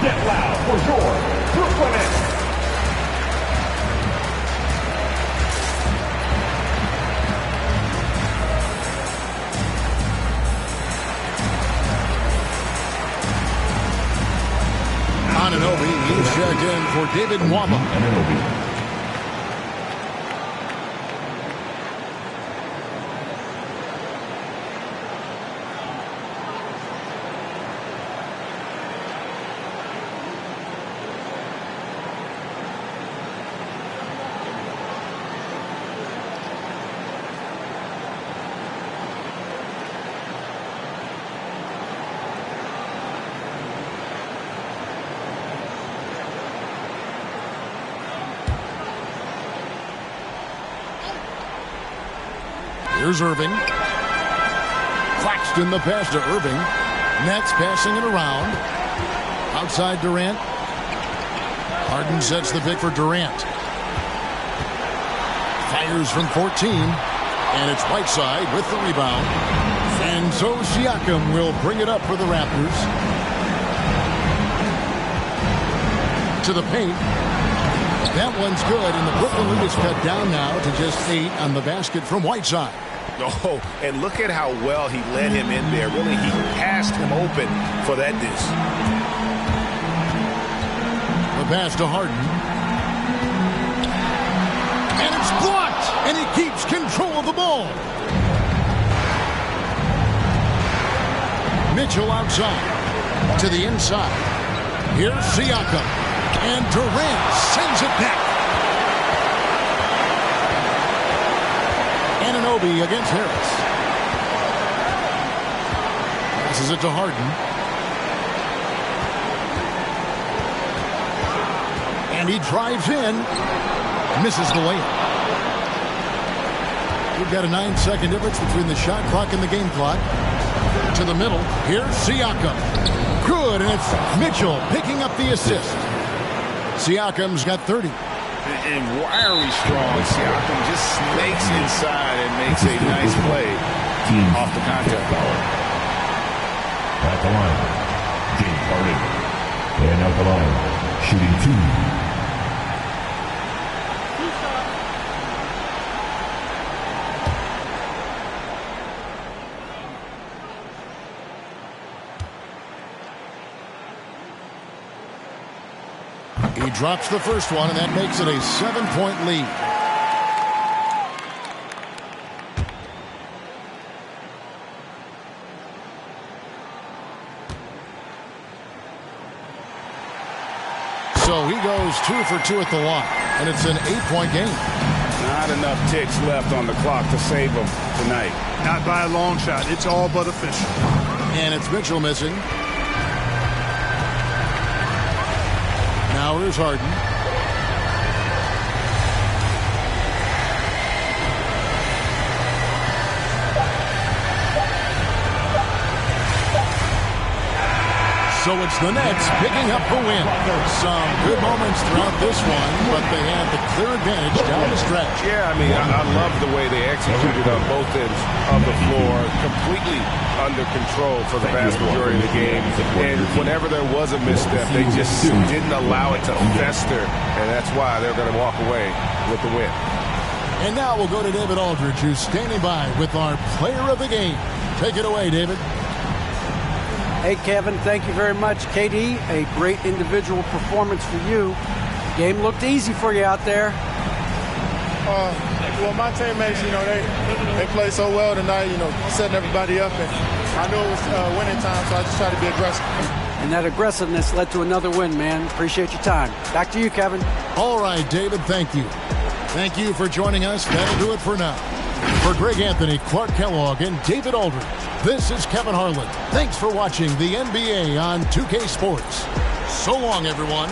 S14: get loud for your Brooklyn Nets.
S9: Anunoby, he's checked in for David Nwaba. Here's Irving. Claxton the pass to Irving. Nets passing it around. Outside Durant. Harden sets the pick for Durant. Fires from 14. And it's Whiteside with the rebound. And so Siakam will bring it up for the Raptors. To the paint. That one's good, and the Brooklyn lead is cut down now to just 8 on the basket from Whiteside.
S1: Oh, and look at how well he led him in there. Really, he passed him open for that dish.
S9: The pass to Harden. And it's blocked, and he keeps control of the ball. Mitchell outside to the inside. Here's Siakam. And Durant sends it back. Anunoby against Harris. Passes it to Harden. And he drives in. Misses the layup. We've got a 9-second difference between the shot clock and the game clock. To the middle. Here's Siakam. Good, and it's Mitchell picking up the assist. Siakam's got 30.
S1: And wiry strong. Siakam just snakes inside and makes a nice play off the contact.
S14: At the line, James Harden. And out the line, shooting 2.
S9: He drops the first one, and that makes it a 7-point lead. So he goes 2 for 2 at the line, and it's an 8-point game.
S1: Not enough ticks left on the clock to save him tonight.
S12: Not by a long shot. It's all but official.
S9: And it's Mitchell missing. Now here's Harden. So it's the Nets picking up the win. Some good moments throughout this one, but they had the clear advantage down the stretch.
S1: Yeah, I mean, I love the way they executed on both ends of the floor. Completely under control for the vast majority of the game. And whenever there was a misstep, they just didn't allow it to fester. And that's why they're going to walk away with the win.
S9: And now we'll go to David Aldridge, who's standing by with our player of the game. Take it away, David.
S11: Hey, Kevin, thank you very much. KD, a great individual performance for you. Game looked easy for you out there.
S5: Well, my teammates, they played so well tonight, setting everybody up. And I knew it was winning time, so I just tried to be aggressive.
S11: And that aggressiveness led to another win, man. Appreciate your time. Back to you, Kevin.
S9: All right, David, thank you. Thank you for joining us. That'll do it for now. For Greg Anthony, Clark Kellogg, and David Aldridge, this is Kevin Harlan. Thanks for watching the NBA on 2K Sports. So long, everyone.